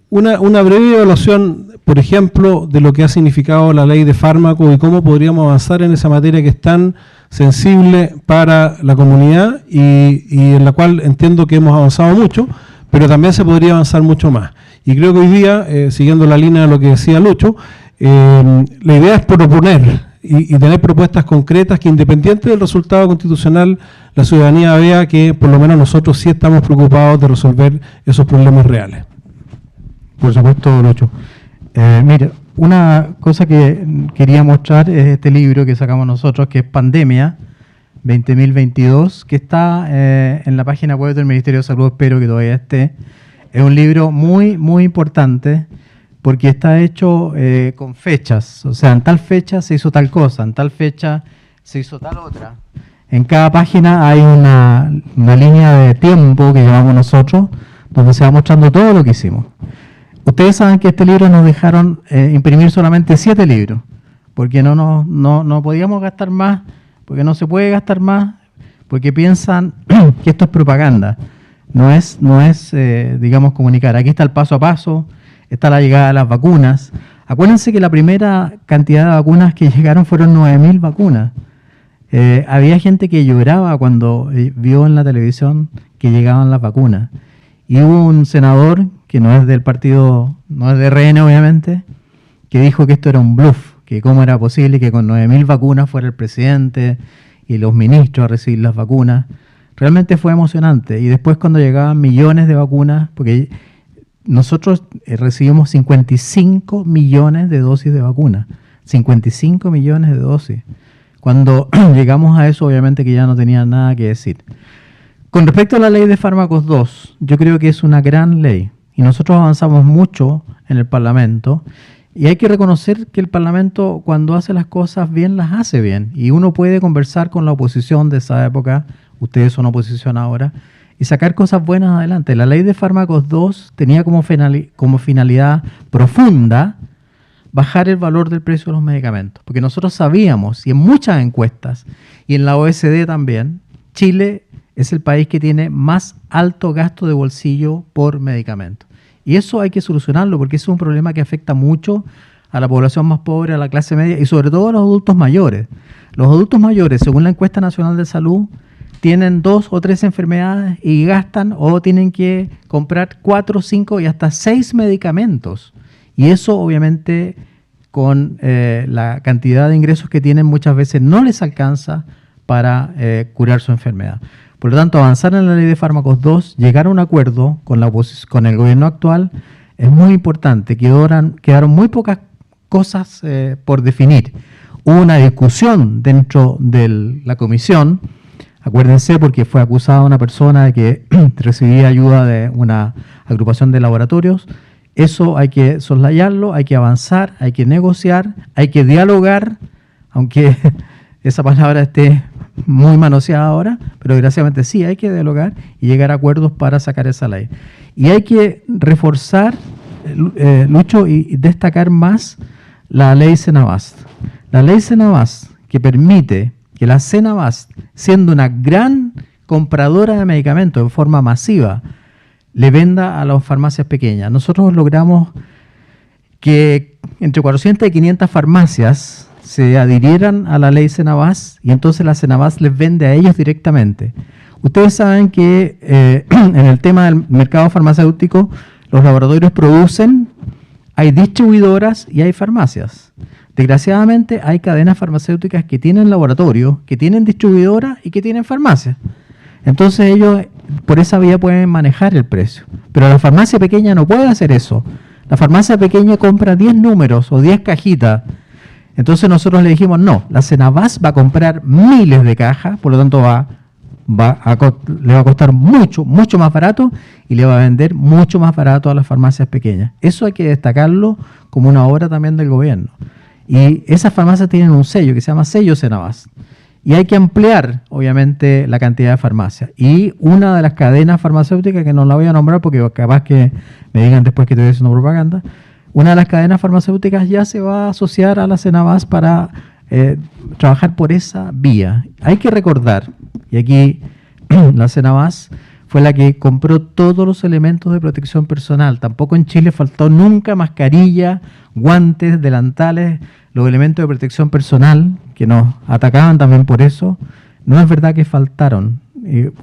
Una breve evaluación, por ejemplo, de lo que ha significado la ley de fármacos y cómo podríamos avanzar en esa materia que es tan sensible para la comunidad y en la cual entiendo que hemos avanzado mucho, pero también se podría avanzar mucho más. Y creo que hoy día, siguiendo la línea de lo que decía Lucho, la idea es proponer y tener propuestas concretas que, independiente del resultado constitucional, la ciudadanía vea que por lo menos nosotros sí estamos preocupados de resolver esos problemas reales. Por supuesto, Lucho. Mira, una cosa que quería mostrar es este libro que sacamos nosotros, que es Pandemia 2022, que está en la página web del Ministerio de Salud, espero que todavía esté. Es un libro muy, muy importante, porque está hecho con fechas, o sea, en tal fecha se hizo tal cosa, en tal fecha se hizo tal otra. En cada página hay una línea de tiempo que llamamos nosotros, donde se va mostrando todo lo que hicimos. Ustedes saben que este libro nos dejaron imprimir solamente 7 libros, porque no podíamos gastar más, porque no se puede gastar más, porque piensan que esto es propaganda, no es digamos, comunicar. Aquí está el paso a paso, está la llegada de las vacunas. Acuérdense que la primera cantidad de vacunas que llegaron fueron 9.000 vacunas. Había gente que lloraba cuando vio en la televisión que llegaban las vacunas. Y hubo un senador, que no es del partido, no es de RN obviamente, que dijo que esto era un bluff, que cómo era posible que con 9.000 vacunas fuera el presidente y los ministros a recibir las vacunas. Realmente fue emocionante. Y después cuando llegaban millones de vacunas, porque nosotros recibimos 55 millones de dosis de vacuna. 55 millones de dosis. Cuando llegamos a eso, obviamente que ya no tenía nada que decir. Con respecto a la ley de fármacos 2, yo creo que es una gran ley. Y nosotros avanzamos mucho en el Parlamento. Y hay que reconocer que el Parlamento, cuando hace las cosas bien, las hace bien. Y uno puede conversar con la oposición de esa época, ustedes son oposición ahora, y sacar cosas buenas adelante. La ley de fármacos 2 tenía como finalidad profunda bajar el valor del precio de los medicamentos. Porque nosotros sabíamos, y en muchas encuestas, y en la OECD también, Chile es el país que tiene más alto gasto de bolsillo por medicamento. Y eso hay que solucionarlo, porque es un problema que afecta mucho a la población más pobre, a la clase media, y sobre todo a los adultos mayores. Los adultos mayores, según la Encuesta Nacional de Salud, tienen 2 o 3 enfermedades y gastan o tienen que comprar 4, 5 y hasta 6 medicamentos. Y eso obviamente con la cantidad de ingresos que tienen muchas veces no les alcanza para curar su enfermedad. Por lo tanto, avanzar en la ley de fármacos 2, llegar a un acuerdo con el gobierno actual es muy importante. Quedaron muy pocas cosas por definir. Hubo una discusión dentro de la comisión. Acuérdense, porque fue acusada una persona de que recibía ayuda de una agrupación de laboratorios. Eso hay que soslayarlo, hay que avanzar, hay que negociar, hay que dialogar, aunque esa palabra esté muy manoseada ahora, pero desgraciadamente sí, hay que dialogar y llegar a acuerdos para sacar esa ley. Y hay que reforzar, Lucho, y destacar más la ley Senabast. La ley Senabast, que permite que la Senabast, siendo una gran compradora de medicamentos en forma masiva, le venda a las farmacias pequeñas. Nosotros logramos que entre 400 y 500 farmacias se adhirieran a la ley Senabast y entonces la Senabast les vende a ellos directamente. Ustedes saben que en el tema del mercado farmacéutico, los laboratorios producen, hay distribuidoras y hay farmacias. Desgraciadamente hay cadenas farmacéuticas que tienen laboratorios, que tienen distribuidoras y que tienen farmacias. Entonces ellos por esa vía pueden manejar el precio. Pero la farmacia pequeña no puede hacer eso. La farmacia pequeña compra 10 números o 10 cajitas. Entonces nosotros le dijimos, no, la Senabast va a comprar miles de cajas, por lo tanto le va a costar mucho más barato y le va a vender mucho más barato a las farmacias pequeñas. Eso hay que destacarlo como una obra también del gobierno. Y esas farmacias tienen un sello que se llama sello Senabas. Y hay que ampliar, obviamente, la cantidad de farmacias. Y una de las cadenas farmacéuticas, que no la voy a nombrar porque capaz que me digan después que estoy haciendo propaganda, una de las cadenas farmacéuticas ya se va a asociar a la Senabas para trabajar por esa vía. Hay que recordar, y aquí la Senabas fue la que compró todos los elementos de protección personal. Tampoco en Chile faltó nunca mascarilla, guantes, delantales, los elementos de protección personal, que nos atacaban también por eso. No es verdad que faltaron.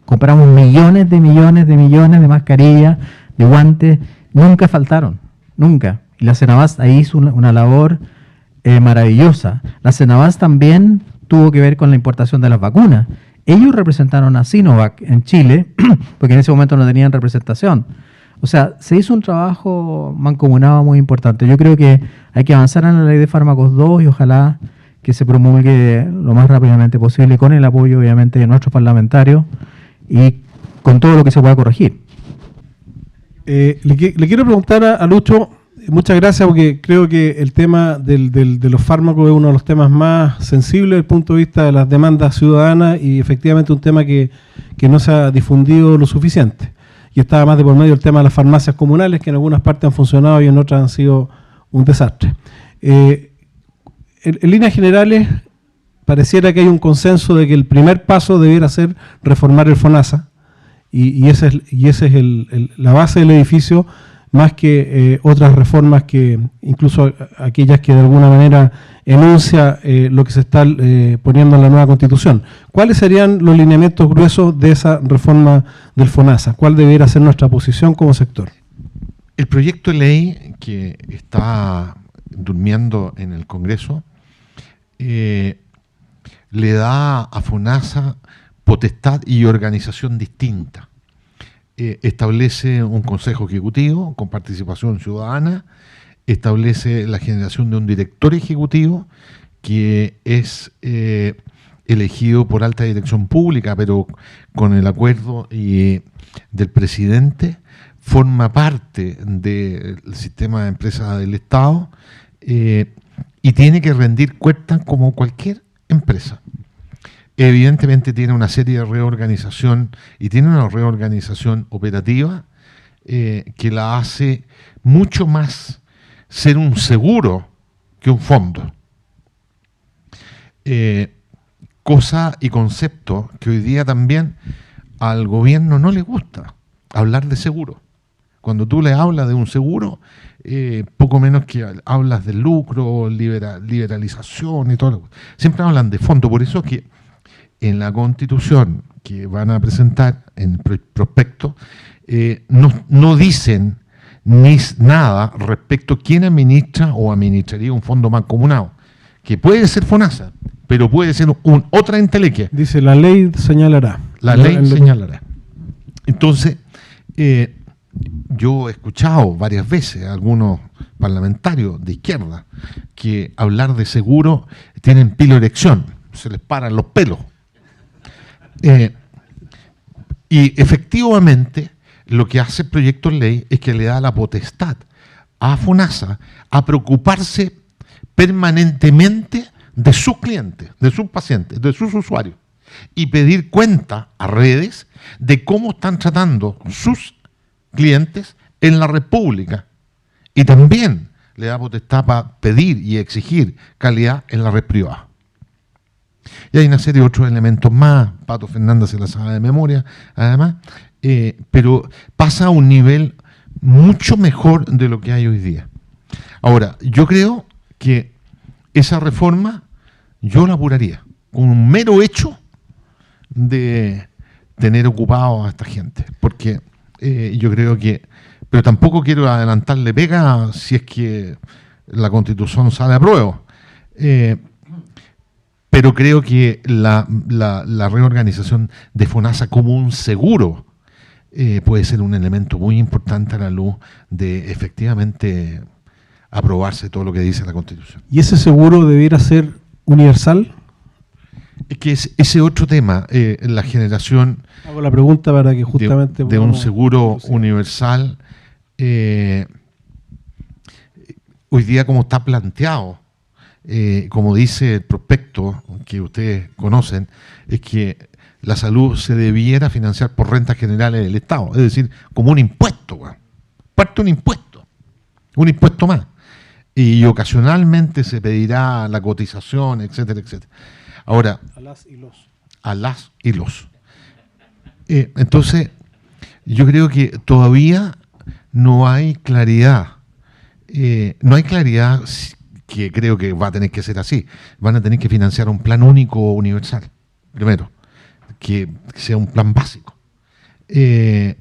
Compramos millones de mascarillas, de guantes, nunca faltaron, nunca. Y la Senabas ahí hizo una labor maravillosa. La Senabas también tuvo que ver con la importación de las vacunas. Ellos representaron a Sinovac en Chile, porque en ese momento no tenían representación. O sea, se hizo un trabajo mancomunado muy importante. Yo creo que hay que avanzar en la ley de fármacos 2 y ojalá que se promulgue lo más rápidamente posible con el apoyo, obviamente, de nuestros parlamentarios y con todo lo que se pueda corregir. Le quiero preguntar a Lucho, muchas gracias, porque creo que el tema de los fármacos es uno de los temas más sensibles desde el punto de vista de las demandas ciudadanas y efectivamente un tema que no se ha difundido lo suficiente. Y estaba más de por medio el tema de las farmacias comunales, que en algunas partes han funcionado y en otras han sido un desastre. En líneas generales, pareciera que hay un consenso de que el primer paso debiera ser reformar el FONASA, y esa es la base del edificio, más que otras reformas, que incluso aquellas que de alguna manera enuncia lo que se está poniendo en la nueva Constitución. ¿Cuáles serían los lineamientos gruesos de esa reforma del FONASA? ¿Cuál debería ser nuestra posición como sector? El proyecto de ley que está durmiendo en el Congreso le da a FONASA potestad y organización distinta. Establece un consejo ejecutivo con participación ciudadana, establece la generación de un director ejecutivo que es elegido por alta dirección pública, pero con el acuerdo del presidente, forma parte del sistema de empresas del Estado y tiene que rendir cuentas como cualquier empresa. Evidentemente tiene una serie de reorganización y tiene una reorganización operativa que la hace mucho más ser un seguro que un fondo. Cosa y concepto que hoy día también al gobierno no le gusta hablar de seguro. Cuando tú le hablas de un seguro, poco menos que hablas de lucro, liberalización y todo. Siempre hablan de fondo, por eso es que en la Constitución que van a presentar en el prospecto, no dicen ni nada respecto a quién administra o administraría un fondo mancomunado, que puede ser FONASA, pero puede ser otra entelequia. Dice, la ley señalará. La ley señalará. Entonces, yo he escuchado varias veces a algunos parlamentarios de izquierda que hablar de seguro tienen piloerección, se les paran los pelos. Y efectivamente lo que hace el proyecto de ley es que le da la potestad a FONASA a preocuparse permanentemente de sus clientes, de sus pacientes, de sus usuarios y pedir cuenta a redes de cómo están tratando sus clientes en la red pública, y también le da potestad para pedir y exigir calidad en la red privada. Y hay una serie de otros elementos más, Pato Fernández se la sabe de memoria, además, pero pasa a un nivel mucho mejor de lo que hay hoy día. Ahora, yo creo que esa reforma yo la apuraría, con un mero hecho de tener ocupado a esta gente, porque yo creo que, pero tampoco quiero adelantarle pega si es que la Constitución sale a prueba, pero creo que la reorganización de FONASA como un seguro puede ser un elemento muy importante a la luz de efectivamente aprobarse todo lo que dice la Constitución. ¿Y ese seguro debiera ser universal? Es que ese otro tema, la generación... Hago la pregunta para que justamente... de un seguro universal, hoy día como está planteado, como dice el prospecto que ustedes conocen, es que la salud se debiera financiar por rentas generales del Estado, es decir, como un impuesto, parte un impuesto más. Y ocasionalmente se pedirá la cotización, etcétera, etcétera. Ahora, a las y los. Entonces, yo creo que todavía no hay claridad. No hay claridad, que creo que va a tener que ser así. Van a tener que financiar un plan único universal, primero, que sea un plan básico.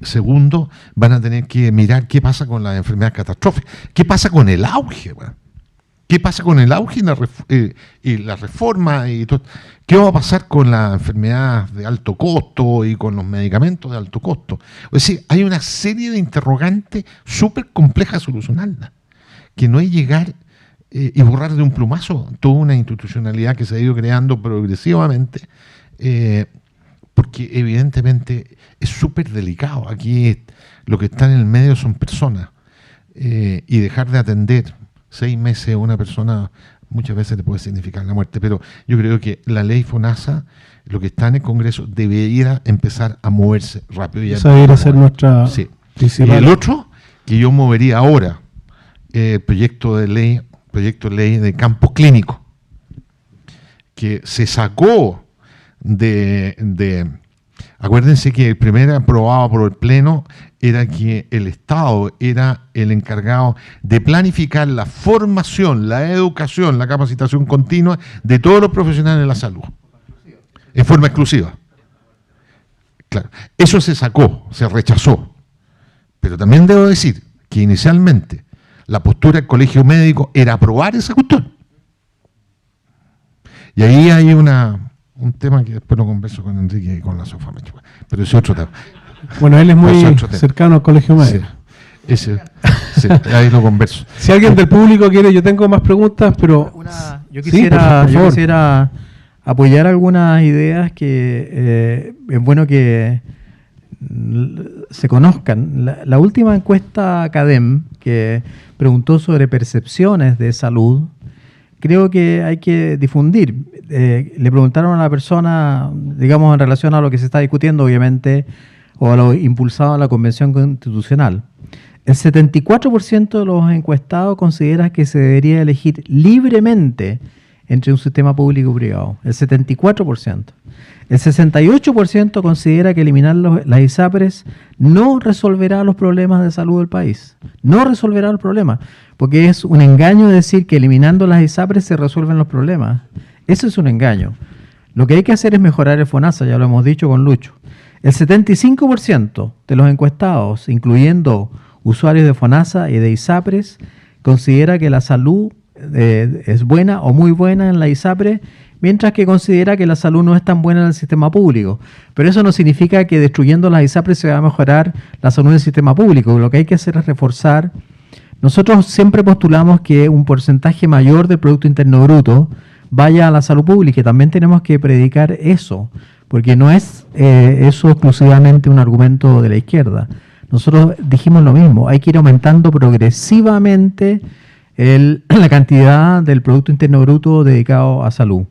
Segundo, van a tener que mirar qué pasa con las enfermedades catastróficas, qué pasa con el auge, qué pasa con el auge y la reforma y todo. ¿Qué va a pasar con las enfermedades de alto costo y con los medicamentos de alto costo? Es decir, hay una serie de interrogantes súper complejas de solucionarlas, que no es llegar y borrar de un plumazo toda una institucionalidad que se ha ido creando progresivamente, porque evidentemente es súper delicado. Aquí lo que está en el medio son personas, y dejar de atender 6 meses a una persona muchas veces le puede significar la muerte. Pero yo creo que la ley FONASA, lo que está en el Congreso, debería empezar a moverse rápido. Esa debería ser nuestra principal. Y el otro, que yo movería ahora, proyecto de ley de campos clínicos, que se sacó acuérdense que el primer aprobado por el Pleno era que el Estado era el encargado de planificar la formación, la educación, la capacitación continua de todos los profesionales de la salud, en forma exclusiva. Claro, eso se sacó, se rechazó. Pero también debo decir que inicialmente la postura del Colegio Médico era aprobar esa cuestión. Y ahí hay un tema que después lo converso con Enrique y con la Sofamex, pero ese es otro tema. Bueno, él es muy cercano al Colegio Médico. Sí, ahí lo converso. Si alguien del público quiere, yo tengo más preguntas, pero... Yo quisiera apoyar algunas ideas que es bueno que se conozcan. La última encuesta Academ, que preguntó sobre percepciones de salud, creo que hay que difundir. Le preguntaron a la persona, digamos, en relación a lo que se está discutiendo, obviamente, o a lo impulsado en la Convención Constitucional. El 74% de los encuestados considera que se debería elegir libremente entre un sistema público y privado. El 74%. El 68% considera que eliminar las ISAPRES no resolverá los problemas de salud del país. No resolverá el problema, porque es un engaño decir que eliminando las ISAPRES se resuelven los problemas. Eso es un engaño. Lo que hay que hacer es mejorar el FONASA, ya lo hemos dicho con Lucho. El 75% de los encuestados, incluyendo usuarios de FONASA y de ISAPRES, considera que la salud es buena o muy buena en la ISAPRES, mientras que considera que la salud no es tan buena en el sistema público. Pero eso no significa que destruyendo las ISAPRES se va a mejorar la salud del sistema público. Lo que hay que hacer es reforzar. Nosotros siempre postulamos que un porcentaje mayor del Producto Interno Bruto vaya a la salud pública, y también tenemos que predicar eso, porque no es eso exclusivamente un argumento de la izquierda. Nosotros dijimos lo mismo, hay que ir aumentando progresivamente la cantidad del Producto Interno Bruto dedicado a salud.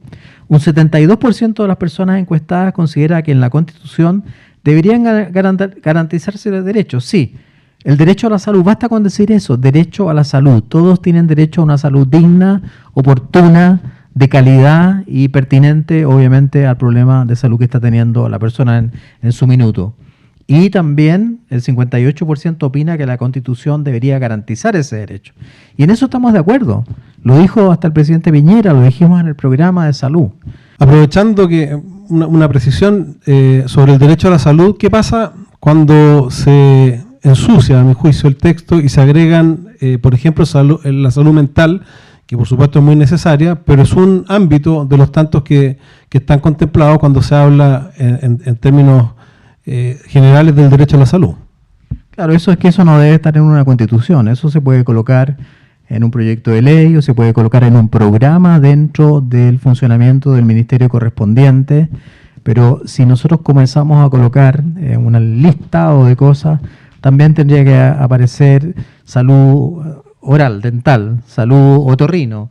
Un 72% de las personas encuestadas considera que en la Constitución deberían garantizarse los derechos. Sí, el derecho a la salud, basta con decir eso, derecho a la salud. Todos tienen derecho a una salud digna, oportuna, de calidad y pertinente, obviamente, al problema de salud que está teniendo la persona en su minuto. Y también el 58% opina que la Constitución debería garantizar ese derecho. Y en eso estamos de acuerdo. Lo dijo hasta el presidente Piñera, lo dijimos en el programa de salud. Aprovechando que una precisión sobre el derecho a la salud, ¿qué pasa cuando se ensucia, a mi juicio, el texto y se agregan, por ejemplo, la salud mental, que por supuesto es muy necesaria, pero es un ámbito de los tantos que están contemplados cuando se habla en términos generales del derecho a la salud? Claro, eso no debe estar en una Constitución, eso se puede colocar en un proyecto de ley o se puede colocar en un programa dentro del funcionamiento del ministerio correspondiente, pero si nosotros comenzamos a colocar un listado de cosas, también tendría que aparecer salud oral, dental, salud otorrino,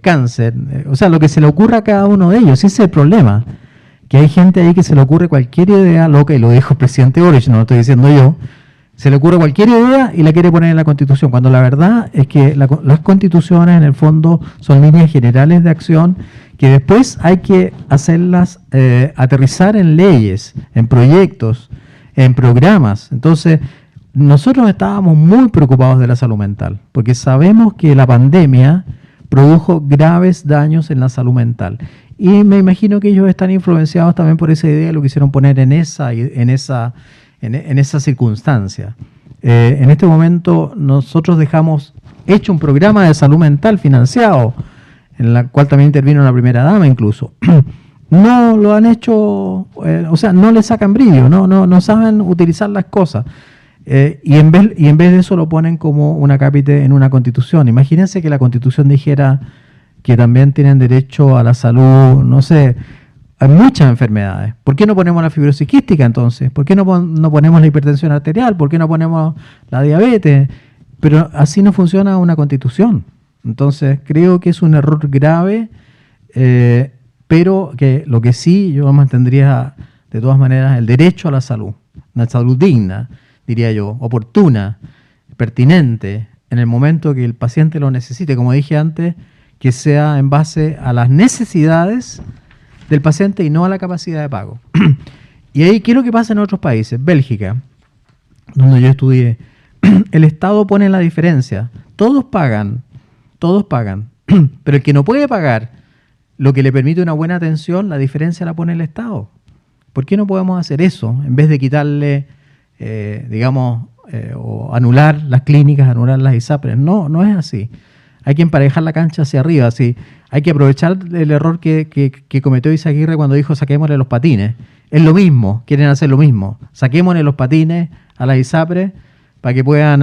cáncer, o sea, lo que se le ocurra a cada uno de ellos. Ese es el problema, que hay gente ahí que se le ocurre cualquier idea loca, y lo dijo el presidente Boric, no lo estoy diciendo yo, se le ocurre cualquier idea y la quiere poner en la Constitución, cuando la verdad es que las constituciones en el fondo son líneas generales de acción que después hay que hacerlas aterrizar en leyes, en proyectos, en programas. Entonces, nosotros estábamos muy preocupados de la salud mental, porque sabemos que la pandemia produjo graves daños en la salud mental. Y me imagino que ellos están influenciados también por esa idea, lo quisieron poner en esa circunstancia. En este momento nosotros dejamos hecho un programa de salud mental financiado, en la cual también intervino la primera dama incluso. No lo han hecho, o sea, no le sacan brillo, no saben utilizar las cosas. Y en vez de eso lo ponen como un acápite en una constitución. Imagínense que la constitución dijera que también tienen derecho a la salud, no sé, hay muchas enfermedades. ¿Por qué no ponemos la fibrosis quística entonces? ¿Por qué no ponemos la hipertensión arterial? ¿Por qué no ponemos la diabetes? Pero así no funciona una constitución. Entonces creo que es un error grave, pero que lo que sí yo mantendría de todas maneras el derecho a la salud, una salud digna, diría yo, oportuna, pertinente, en el momento que el paciente lo necesite, como dije antes, que sea en base a las necesidades del paciente y no a la capacidad de pago. Y ahí, ¿qué es lo que pasa en otros países? Bélgica, donde yo estudié, el Estado pone la diferencia. Todos pagan, pero el que no puede pagar lo que le permite una buena atención, la diferencia la pone el Estado. ¿Por qué no podemos hacer eso? En vez de quitarle, o anular las clínicas, anular las ISAPRES. No es así. Hay que emparejar la cancha hacia arriba. ¿Sí? Hay que aprovechar el error que cometió Izaguirre cuando dijo saquémosle los patines. Es lo mismo, quieren hacer lo mismo. Saquémosle los patines a las ISAPRES para que puedan,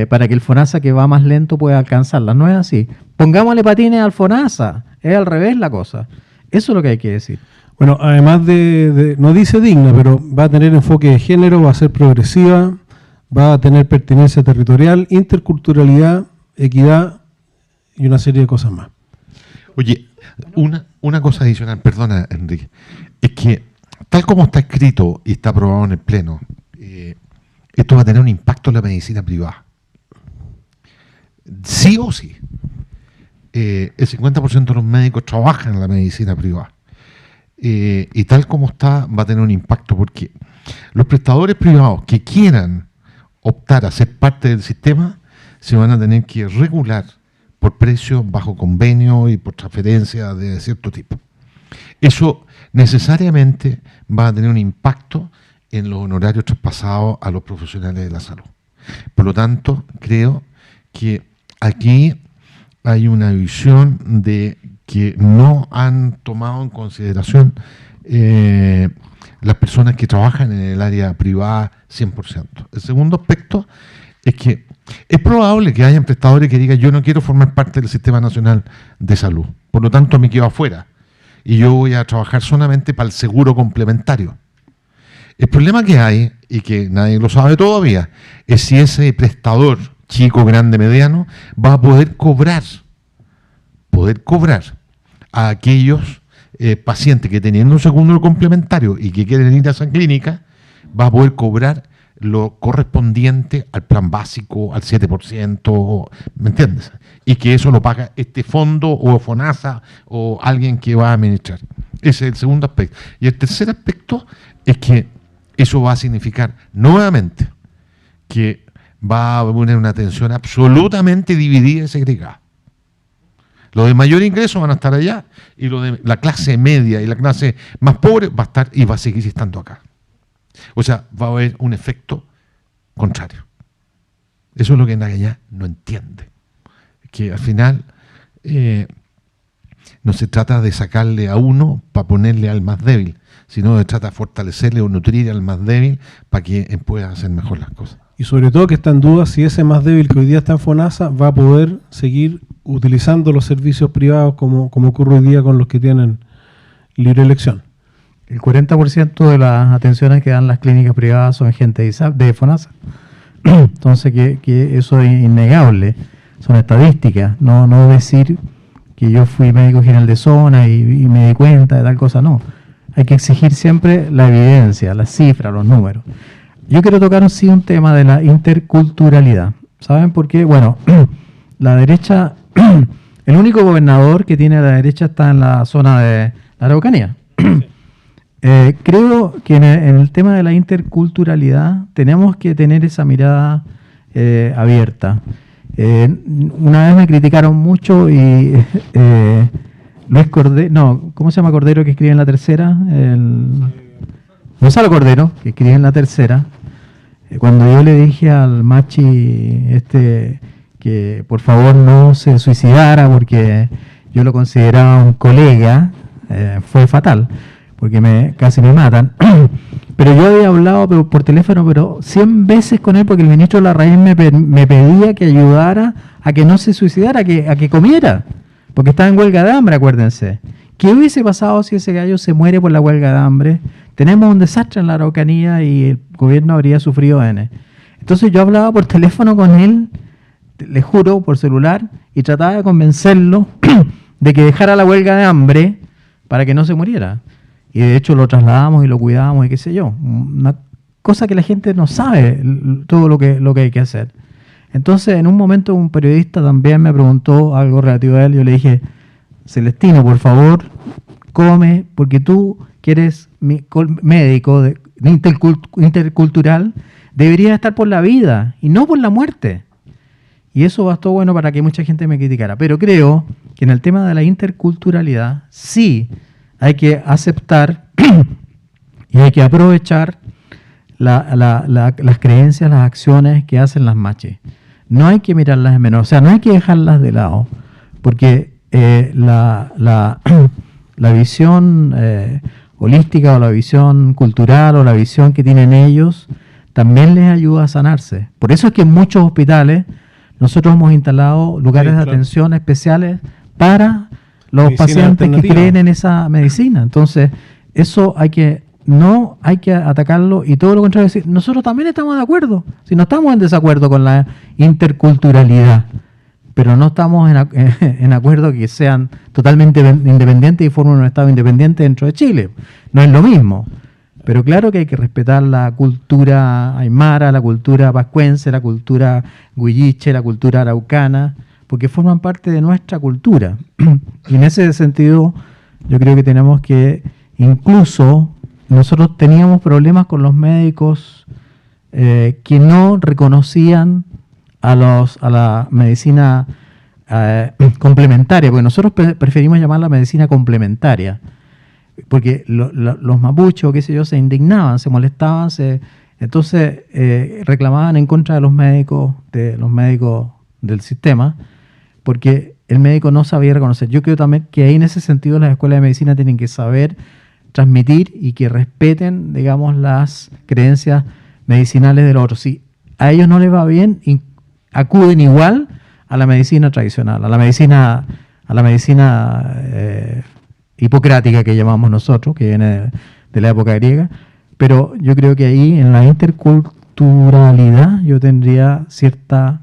para que el FONASA que va más lento pueda alcanzarlas. No es así. Pongámosle patines al FONASA. Es al revés la cosa. Eso es lo que hay que decir. Bueno, además de no dice digna, pero va a tener enfoque de género, va a ser progresiva, va a tener pertinencia territorial, interculturalidad, equidad y una serie de cosas más. Oye, una cosa adicional, perdona, Enrique, es que tal como está escrito y está aprobado en el Pleno, esto va a tener un impacto en la medicina privada. Sí o sí. El 50% de los médicos trabajan en la medicina privada. Y tal como está, va a tener un impacto porque los prestadores privados que quieran optar a ser parte del sistema se van a tener que regular por precios bajo convenio y por transferencia de cierto tipo. Eso necesariamente va a tener un impacto en los honorarios traspasados a los profesionales de la salud. Por lo tanto, creo que aquí hay una visión de que no han tomado en consideración las personas que trabajan en el área privada 100%. El segundo aspecto es que es probable que hayan prestadores que digan yo no quiero formar parte del Sistema Nacional de Salud, por lo tanto me quedo afuera y yo voy a trabajar solamente para el seguro complementario. El problema que hay, y que nadie lo sabe todavía, es si ese prestador, chico, grande, mediano, va a poder cobrar a aquellos pacientes que teniendo un seguro complementario y que quieren ir a esa clínica, va a poder cobrar lo correspondiente al plan básico, al 7%, ¿me entiendes? Y que eso lo paga este fondo o FONASA o alguien que va a administrar. Ese es el segundo aspecto. Y el tercer aspecto es que eso va a significar nuevamente que va a haber una atención absolutamente dividida y segregada. Los de mayor ingreso van a estar allá y los de la clase media y la clase más pobre va a estar y va a seguir estando acá. O sea, va a haber un efecto contrario. Eso es lo que Nagayá no entiende. Que al final no se trata de sacarle a uno para ponerle al más débil, sino se trata de fortalecerle o nutrir al más débil para que pueda hacer mejor las cosas. Y sobre todo que está en duda si ese más débil que hoy día está en FONASA va a poder seguir utilizando los servicios privados como ocurre hoy día con los que tienen libre elección. El 40% de las atenciones que dan las clínicas privadas son gente de FONASA. Entonces, que eso es innegable. son estadísticas, no decir que yo fui médico general de zona y me di cuenta de tal cosa, no. Hay que exigir siempre la evidencia, las cifras, los números. Yo quiero tocar sí un tema de la interculturalidad. ¿Saben por qué? Bueno, la derecha, el único gobernador que tiene la derecha está en la zona de la Araucanía. Creo que en el tema de la interculturalidad tenemos que tener esa mirada abierta. Una vez me criticaron mucho y Luis Cordero, no, ¿cómo se llama Cordero que escribe en La Tercera? Gonzalo Cordero, que escribe en La Tercera. Cuando yo le dije al machi que por favor no se suicidara porque yo lo consideraba un colega, fue fatal, porque casi me matan. Pero yo había hablado por teléfono, pero 100 veces con él, porque el ministro Larraín me pedía que ayudara a que no se suicidara, a que comiera, porque estaba en huelga de hambre, acuérdense. ¿Qué hubiese pasado si ese gallo se muere por la huelga de hambre? Tenemos un desastre en la Araucanía y el gobierno habría sufrido N. Entonces yo hablaba por teléfono con él, le juro, por celular, y trataba de convencerlo de que dejara la huelga de hambre para que no se muriera. Y de hecho lo trasladamos y lo cuidamos y qué sé yo. Una cosa que la gente no sabe todo lo que hay que hacer. Entonces, en un momento un periodista también me preguntó algo relativo a él. Yo le dije, Celestino, por favor, come, porque tú que eres médico intercultural, deberías estar por la vida y no por la muerte. Y eso bastó bueno para que mucha gente me criticara. Pero creo que en el tema de la interculturalidad sí hay que aceptar y hay que aprovechar las creencias, las acciones que hacen las machis. No hay que mirarlas en menor, o sea, no hay que dejarlas de lado, porque la visión holística o la visión cultural o la visión que tienen ellos también les ayuda a sanarse. Por eso es que en muchos hospitales nosotros hemos instalado lugares de atención especiales para los pacientes que creen en esa medicina. Entonces, eso no hay que atacarlo y todo lo contrario, decir, nosotros también estamos de acuerdo, si no estamos en desacuerdo con la interculturalidad, pero no estamos en acuerdo que sean totalmente independientes y formen un Estado independiente dentro de Chile. No es lo mismo. Pero claro que hay que respetar la cultura aymara, la cultura pascuense, la cultura huilliche, la cultura araucana, porque forman parte de nuestra cultura. Y en ese sentido, yo creo que tenemos que, incluso, nosotros teníamos problemas con los médicos que no reconocían a la medicina complementaria, porque nosotros preferimos llamarla medicina complementaria, porque los mapuches, qué sé yo, se indignaban, se molestaban, entonces reclamaban en contra de los médicos del sistema, porque el médico no sabía reconocer. Yo creo también que ahí en ese sentido las escuelas de medicina tienen que saber transmitir y que respeten, digamos, las creencias medicinales de los otros. Si a ellos no les va bien, acuden igual a la medicina tradicional, a la medicina hipocrática que llamamos nosotros, que viene de la época griega, pero yo creo que ahí en la interculturalidad yo tendría cierta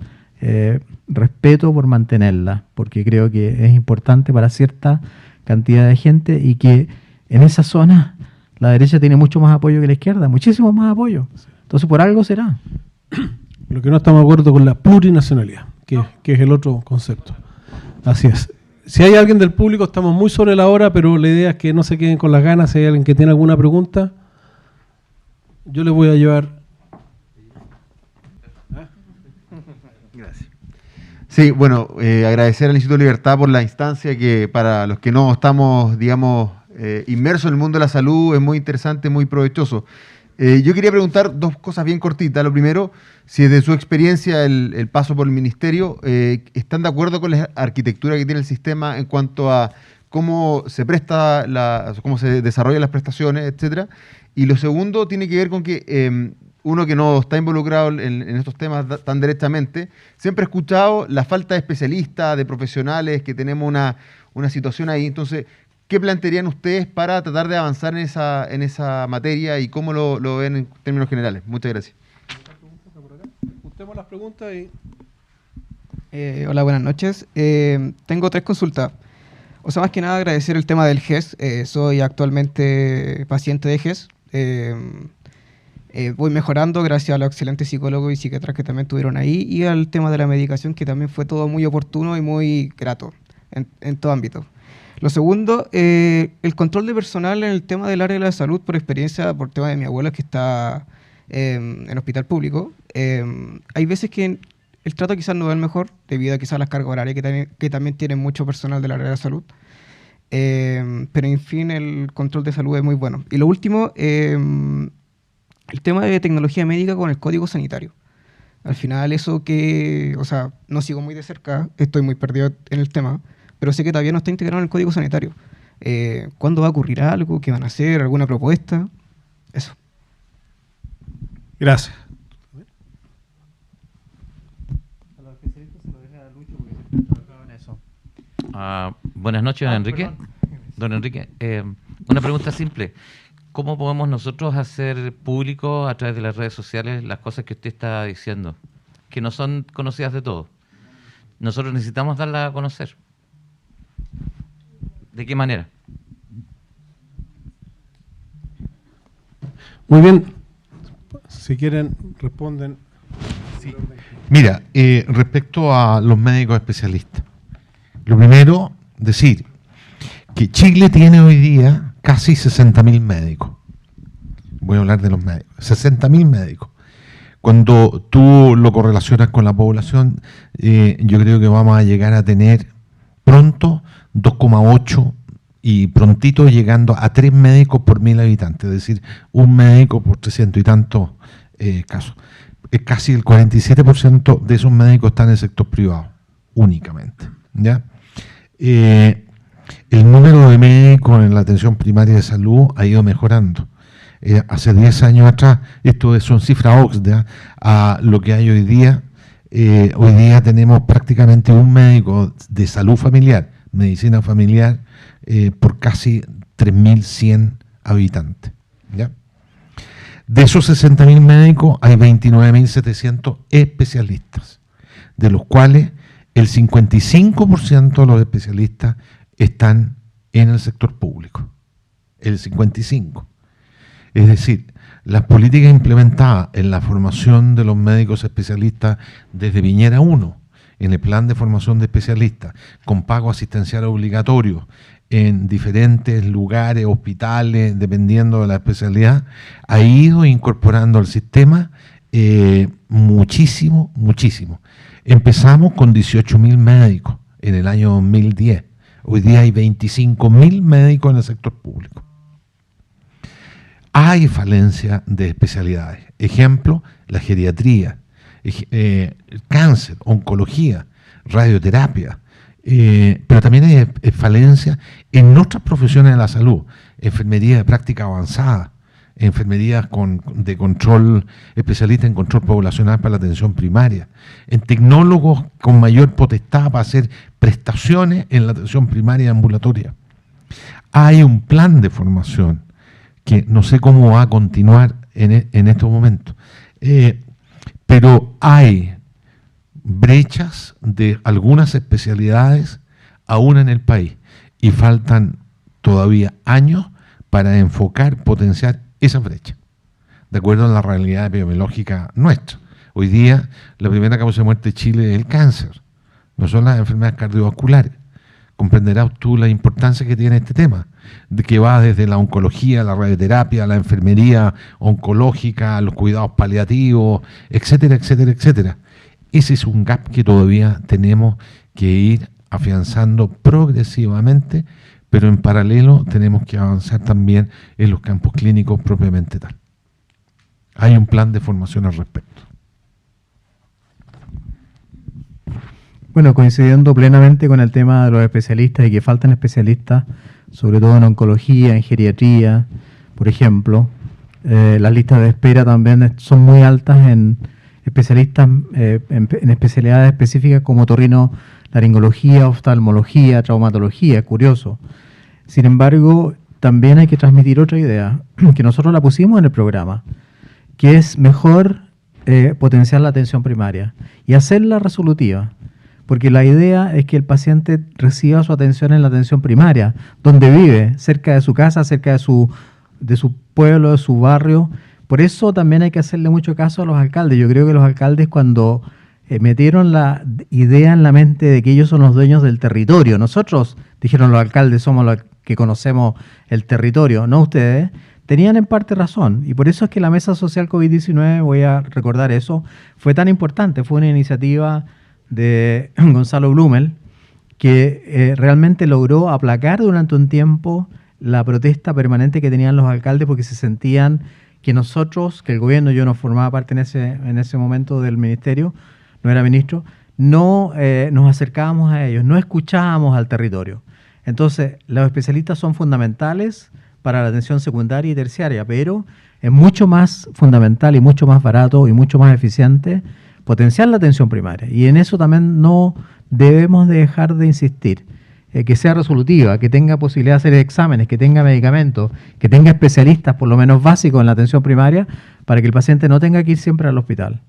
respeto por mantenerla, porque creo que es importante para cierta cantidad de gente y que en esa zona la derecha tiene mucho más apoyo que la izquierda, muchísimo más apoyo. Entonces por algo será. Lo que no estamos de acuerdo con la plurinacionalidad, que es el otro concepto. Así es. Si hay alguien del público, estamos muy sobre la hora, pero la idea es que no se queden con las ganas. Si hay alguien que tiene alguna pregunta, yo les voy a llevar. Gracias. Sí, bueno, agradecer al Instituto Libertad por la instancia que para los que no estamos, digamos, inmersos en el mundo de la salud es muy interesante, muy provechoso. Yo quería preguntar dos cosas bien cortitas. Lo primero, si desde su experiencia el paso por el ministerio, ¿están de acuerdo con la arquitectura que tiene el sistema en cuanto a cómo se presta, cómo se desarrollan las prestaciones, etcétera? Y lo segundo tiene que ver con que uno que no está involucrado en estos temas tan directamente, siempre he escuchado la falta de especialistas, de profesionales, que tenemos una situación ahí. Entonces, ¿qué plantearían ustedes para tratar de avanzar en esa materia y cómo lo ven en términos generales? Muchas gracias. Juntemos las preguntas y... Hola, buenas noches. Tengo 3 consultas. O sea, más que nada agradecer el tema del GES. Soy actualmente paciente de GES. Voy mejorando gracias a los excelentes psicólogos y psiquiatras que también estuvieron ahí y al tema de la medicación, que también fue todo muy oportuno y muy grato en todo ámbito. Lo segundo, el control de personal en el tema del área de la salud, por experiencia, por tema de mi abuela que está en hospital público. Hay veces que el trato quizás no es el mejor, debido a quizás las cargas horarias que también tienen mucho personal del área de la salud. Pero en fin, el control de salud es muy bueno. Y lo último, el tema de tecnología médica con el código sanitario. Al final eso que, o sea, no sigo muy de cerca, estoy muy perdido en el tema, pero sé que todavía no está integrado en el código sanitario. ¿Cuándo va a ocurrir algo? ¿Qué van a hacer? ¿Alguna propuesta? Eso. Gracias. Buenas noches, don Enrique. Don Enrique, una pregunta simple. ¿Cómo podemos nosotros hacer público a través de las redes sociales las cosas que usted está diciendo, que no son conocidas de todos? Nosotros necesitamos darlas a conocer. ¿De qué manera? Muy bien. Si quieren, responden. Sí. Mira, respecto a los médicos especialistas, lo primero, decir que Chile tiene hoy día casi 60.000 médicos. Voy a hablar de los médicos. 60.000 médicos. Cuando tú lo correlacionas con la población, yo creo que vamos a llegar a tener pronto 2,8 y prontito llegando a 3 médicos por 1.000 habitantes, es decir, un médico por 300 y tantos casos. Casi el 47% de esos médicos están en el sector privado, únicamente. ¿Ya? El número de médicos en la atención primaria de salud ha ido mejorando. Hace 10 años atrás, esto son cifras OCDE, a lo que hay hoy día tenemos prácticamente un médico de salud familiar, medicina familiar, por casi 3.100 habitantes. ¿Ya? De esos 60.000 médicos hay 29.700 especialistas, de los cuales el 55% de los especialistas están en el sector público. El 55%. Es decir, las políticas implementadas en la formación de los médicos especialistas desde Piñera 1, en el plan de formación de especialistas, con pago asistencial obligatorio en diferentes lugares, hospitales, dependiendo de la especialidad, ha ido incorporando al sistema muchísimo, muchísimo. Empezamos con 18.000 médicos en el año 2010. Hoy día hay 25.000 médicos en el sector público. Hay falencia de especialidades. Ejemplo, la geriatría, el cáncer, oncología, radioterapia. Pero también hay falencia en otras profesiones de la salud. Enfermería de práctica avanzada, enfermerías de control, especialistas en control poblacional para la atención primaria, en tecnólogos con mayor potestad para hacer prestaciones en la atención primaria ambulatoria. Hay un plan de formación que no sé cómo va a continuar en estos momentos, pero hay brechas de algunas especialidades aún en el país y faltan todavía años para enfocar, potenciar esa brecha, de acuerdo a la realidad epidemiológica nuestra. Hoy día la primera causa de muerte de Chile es el cáncer, no son las enfermedades cardiovasculares. Comprenderás tú la importancia que tiene este tema, de que va desde la oncología, la radioterapia, la enfermería oncológica, los cuidados paliativos, etcétera, etcétera, etcétera. Ese es un gap que todavía tenemos que ir afianzando progresivamente, pero en paralelo tenemos que avanzar también en los campos clínicos propiamente tal. Hay un plan de formación al respecto. Bueno, coincidiendo plenamente con el tema de los especialistas y que faltan especialistas, sobre todo en oncología, en geriatría, por ejemplo, las listas de espera también son muy altas en especialistas, en especialidades específicas como otorrinolaringología, oftalmología, traumatología, curioso. Sin embargo, también hay que transmitir otra idea, que nosotros la pusimos en el programa, que es mejor potenciar la atención primaria y hacerla resolutiva. porque la idea es que el paciente reciba su atención en la atención primaria, donde vive, cerca de su casa, cerca de su pueblo, de su barrio. Por eso también hay que hacerle mucho caso a los alcaldes. Yo creo que los alcaldes, cuando metieron la idea en la mente de que ellos son los dueños del territorio, nosotros, dijeron los alcaldes, somos los que conocemos el territorio, no ustedes, tenían en parte razón. Y por eso es que la Mesa Social COVID-19, voy a recordar eso, fue tan importante. Fue una iniciativa de Gonzalo Blumel que realmente logró aplacar durante un tiempo la protesta permanente que tenían los alcaldes, porque se sentían que nosotros, que el gobierno, yo no formaba parte en ese momento del ministerio, no era ministro, no nos acercábamos a ellos, no escuchábamos al territorio. Entonces, los especialistas son fundamentales para la atención secundaria y terciaria, pero es mucho más fundamental y mucho más barato y mucho más eficiente potenciar la atención primaria. Y en eso también no debemos de dejar de insistir. Que sea resolutiva, que tenga posibilidad de hacer exámenes, que tenga medicamentos, que tenga especialistas por lo menos básicos en la atención primaria, para que el paciente no tenga que ir siempre al hospital.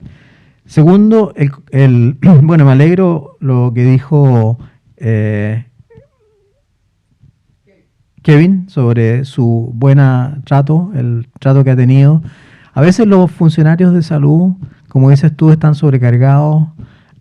Segundo, bueno, me alegro lo que dijo Kevin sobre su buen trato, el trato que ha tenido. A veces los funcionarios de salud, como dices tú, están sobrecargados,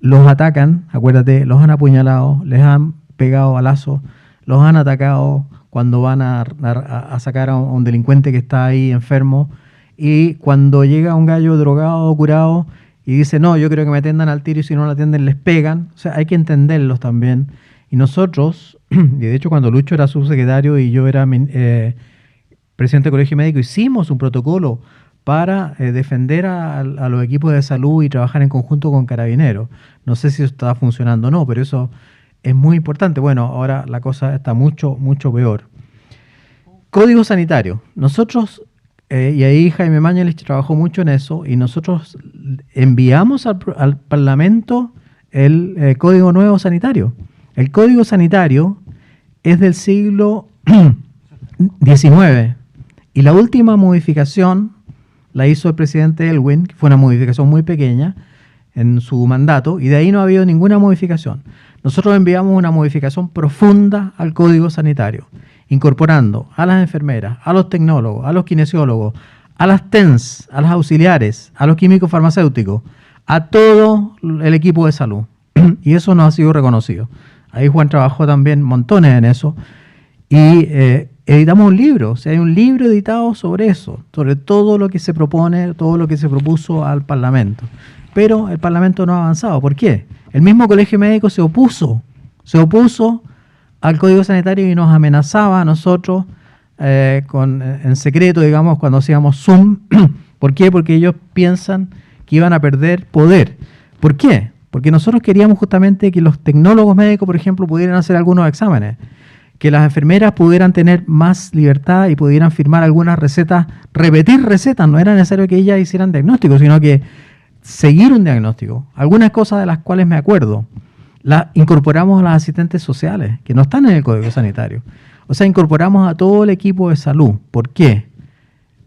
los atacan, acuérdate, los han apuñalado, les han pegado balazos, los han atacado cuando van a sacar a un delincuente que está ahí enfermo, y cuando llega un gallo drogado o curado y dice, no, yo creo que me atiendan al tiro, y si no lo atienden les pegan. O sea, hay que entenderlos también. Y nosotros, y de hecho cuando Lucho era subsecretario y yo era presidente del Colegio Médico, hicimos un protocolo para defender a los equipos de salud y trabajar en conjunto con Carabineros. No sé si eso está funcionando o no, pero eso es muy importante. Bueno, ahora la cosa está mucho, mucho peor. Código sanitario. Nosotros, y ahí Jaime Mañalich trabajó mucho en eso, y nosotros enviamos al Parlamento el Código Nuevo Sanitario. El Código Sanitario es del siglo XIX, y la última modificación la hizo el presidente Elwin, que fue una modificación muy pequeña en su mandato, y de ahí no ha habido ninguna modificación. Nosotros enviamos una modificación profunda al Código Sanitario, incorporando a las enfermeras, a los tecnólogos, a los kinesiólogos, a las TENS, a las auxiliares, a los químicos farmacéuticos, a todo el equipo de salud. Y eso no ha sido reconocido. Ahí Juan trabajó también montones en eso. Y editamos un libro, o sea, hay un libro editado sobre eso, sobre todo lo que se propone, todo lo que se propuso al Parlamento. Pero el Parlamento no ha avanzado. ¿Por qué? El mismo Colegio Médico se opuso al Código Sanitario y nos amenazaba a nosotros en secreto, digamos, cuando hacíamos Zoom. ¿Por qué? Porque ellos piensan que iban a perder poder. ¿Por qué? Porque nosotros queríamos justamente que los tecnólogos médicos, por ejemplo, pudieran hacer algunos exámenes, que las enfermeras pudieran tener más libertad y pudieran firmar algunas recetas, repetir recetas. No era necesario que ellas hicieran diagnósticos, sino que seguir un diagnóstico. Algunas cosas de las cuales me acuerdo, las incorporamos a las asistentes sociales, que no están en el Código Sanitario. O sea, incorporamos a todo el equipo de salud. ¿Por qué?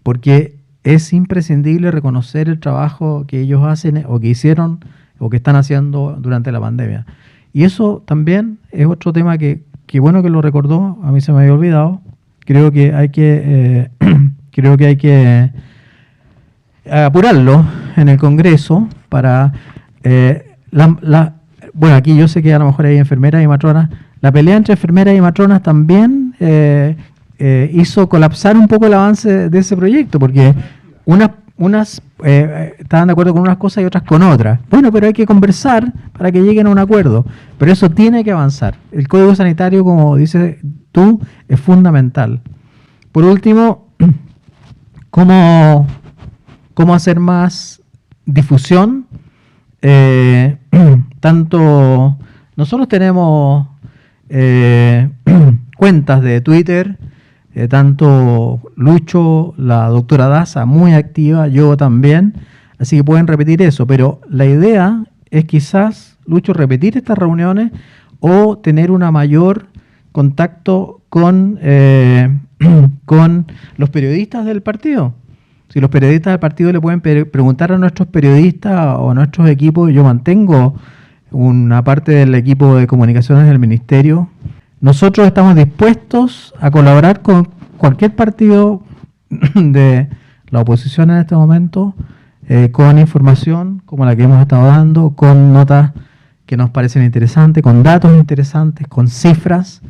Porque es imprescindible reconocer el trabajo que ellos hacen o que hicieron o que están haciendo durante la pandemia. Y eso también es otro tema que bueno que lo recordó, a mí se me había olvidado. Creo que hay que apurarlo en el Congreso para bueno, aquí yo sé que a lo mejor hay enfermeras y matronas. La pelea entre enfermeras y matronas también hizo colapsar un poco el avance de ese proyecto, porque unas estaban de acuerdo con unas cosas y otras con otras. Bueno, pero hay que conversar para que lleguen a un acuerdo. Pero eso tiene que avanzar. El Código Sanitario, como dices tú, es fundamental. Por último, ¿cómo hacer más difusión? Tanto nosotros tenemos cuentas de Twitter, tanto Lucho, la doctora Daza, muy activa, yo también, así que pueden repetir eso, pero la idea es quizás, Lucho, repetir estas reuniones o tener una mayor contacto con los periodistas del partido. Si los periodistas del partido le pueden preguntar a nuestros periodistas o a nuestros equipos, yo mantengo una parte del equipo de comunicaciones del Ministerio, nosotros estamos dispuestos a colaborar con cualquier partido de la oposición en este momento, con información como la que hemos estado dando, con notas que nos parecen interesantes, con datos interesantes, con cifras,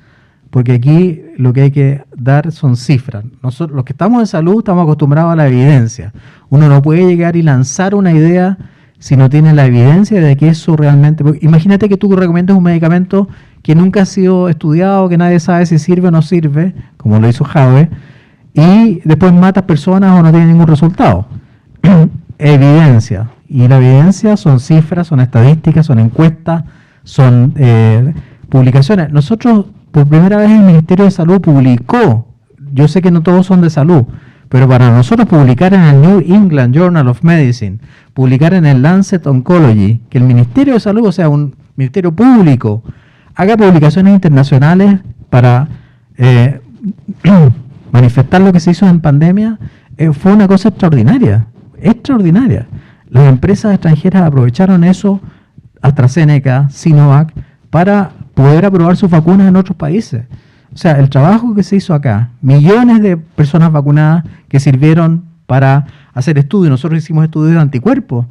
porque aquí lo que hay que dar son cifras. Nosotros, los que estamos en salud, estamos acostumbrados a la evidencia. Uno no puede llegar y lanzar una idea si no tiene la evidencia de que eso realmente... Imagínate que tú recomiendas un medicamento que nunca ha sido estudiado, que nadie sabe si sirve o no sirve, como lo hizo Jave, y después matas personas o no tiene ningún resultado. Evidencia. Y la evidencia son cifras, son estadísticas, son encuestas, son publicaciones. Nosotros, por primera vez, el Ministerio de Salud publicó, yo sé que no todos son de salud, pero para nosotros publicar en el New England Journal of Medicine, publicar en el Lancet Oncology, que el Ministerio de Salud, o sea, un ministerio público, haga publicaciones internacionales para manifestar lo que se hizo en pandemia, fue una cosa extraordinaria, extraordinaria. Las empresas extranjeras aprovecharon eso, AstraZeneca, Sinovac, para poder aprobar sus vacunas en otros países. O sea, el trabajo que se hizo acá, millones de personas vacunadas que sirvieron para hacer estudios. Nosotros hicimos estudios de anticuerpos.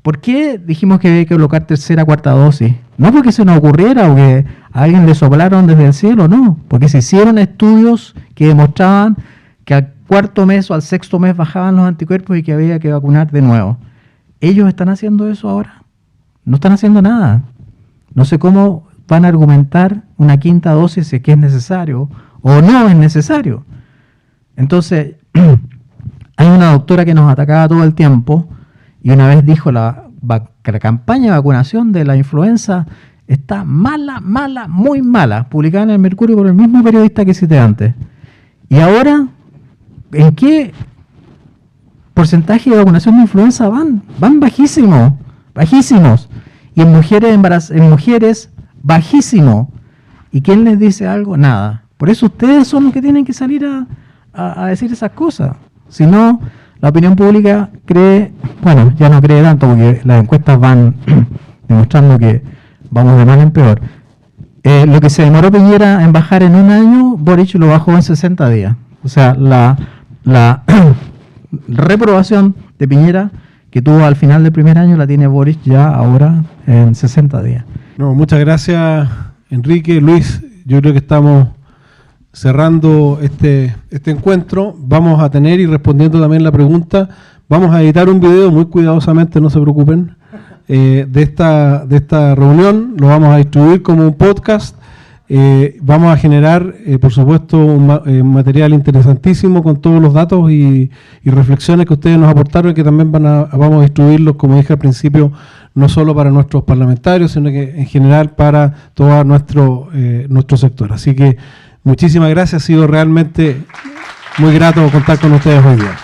¿Por qué dijimos que había que colocar tercera, cuarta dosis? No porque se nos ocurriera o que a alguien le soplaron desde el cielo, no. Porque se hicieron estudios que demostraban que al cuarto mes o al sexto mes bajaban los anticuerpos y que había que vacunar de nuevo. ¿Ellos están haciendo eso ahora? No están haciendo nada. No sé cómo van a argumentar una quinta dosis si es que es necesario o no es necesario. Entonces, hay una doctora que nos atacaba todo el tiempo y una vez dijo que la campaña de vacunación de la influenza está mala, mala, muy mala, publicada en el Mercurio por el mismo periodista que cité antes. Y ahora, ¿en qué porcentaje de vacunación de influenza van? Van bajísimos, bajísimos. Y en mujeres bajísimo. ¿Y quién les dice algo? Nada. Por eso ustedes son los que tienen que salir a decir esas cosas. Si no, la opinión pública cree, bueno, ya no cree tanto porque las encuestas van demostrando que vamos de mal en peor. Lo que se demoró Piñera en bajar en un año, Boric lo bajó en 60 días. O sea, la reprobación de Piñera que tuvo al final del primer año la tiene Boric ya ahora en 60 días. No, muchas gracias, Enrique. Luis, yo creo que estamos cerrando este encuentro. Vamos a tener, y respondiendo también la pregunta, vamos a editar un video muy cuidadosamente, no se preocupen, de esta reunión. Lo vamos a distribuir como un podcast. Vamos a generar, por supuesto, un material interesantísimo con todos los datos y reflexiones que ustedes nos aportaron y que también vamos a distribuirlos, como dije al principio, no solo para nuestros parlamentarios, sino que en general para todo nuestro sector. Así que muchísimas gracias, ha sido realmente muy grato contar con ustedes hoy día.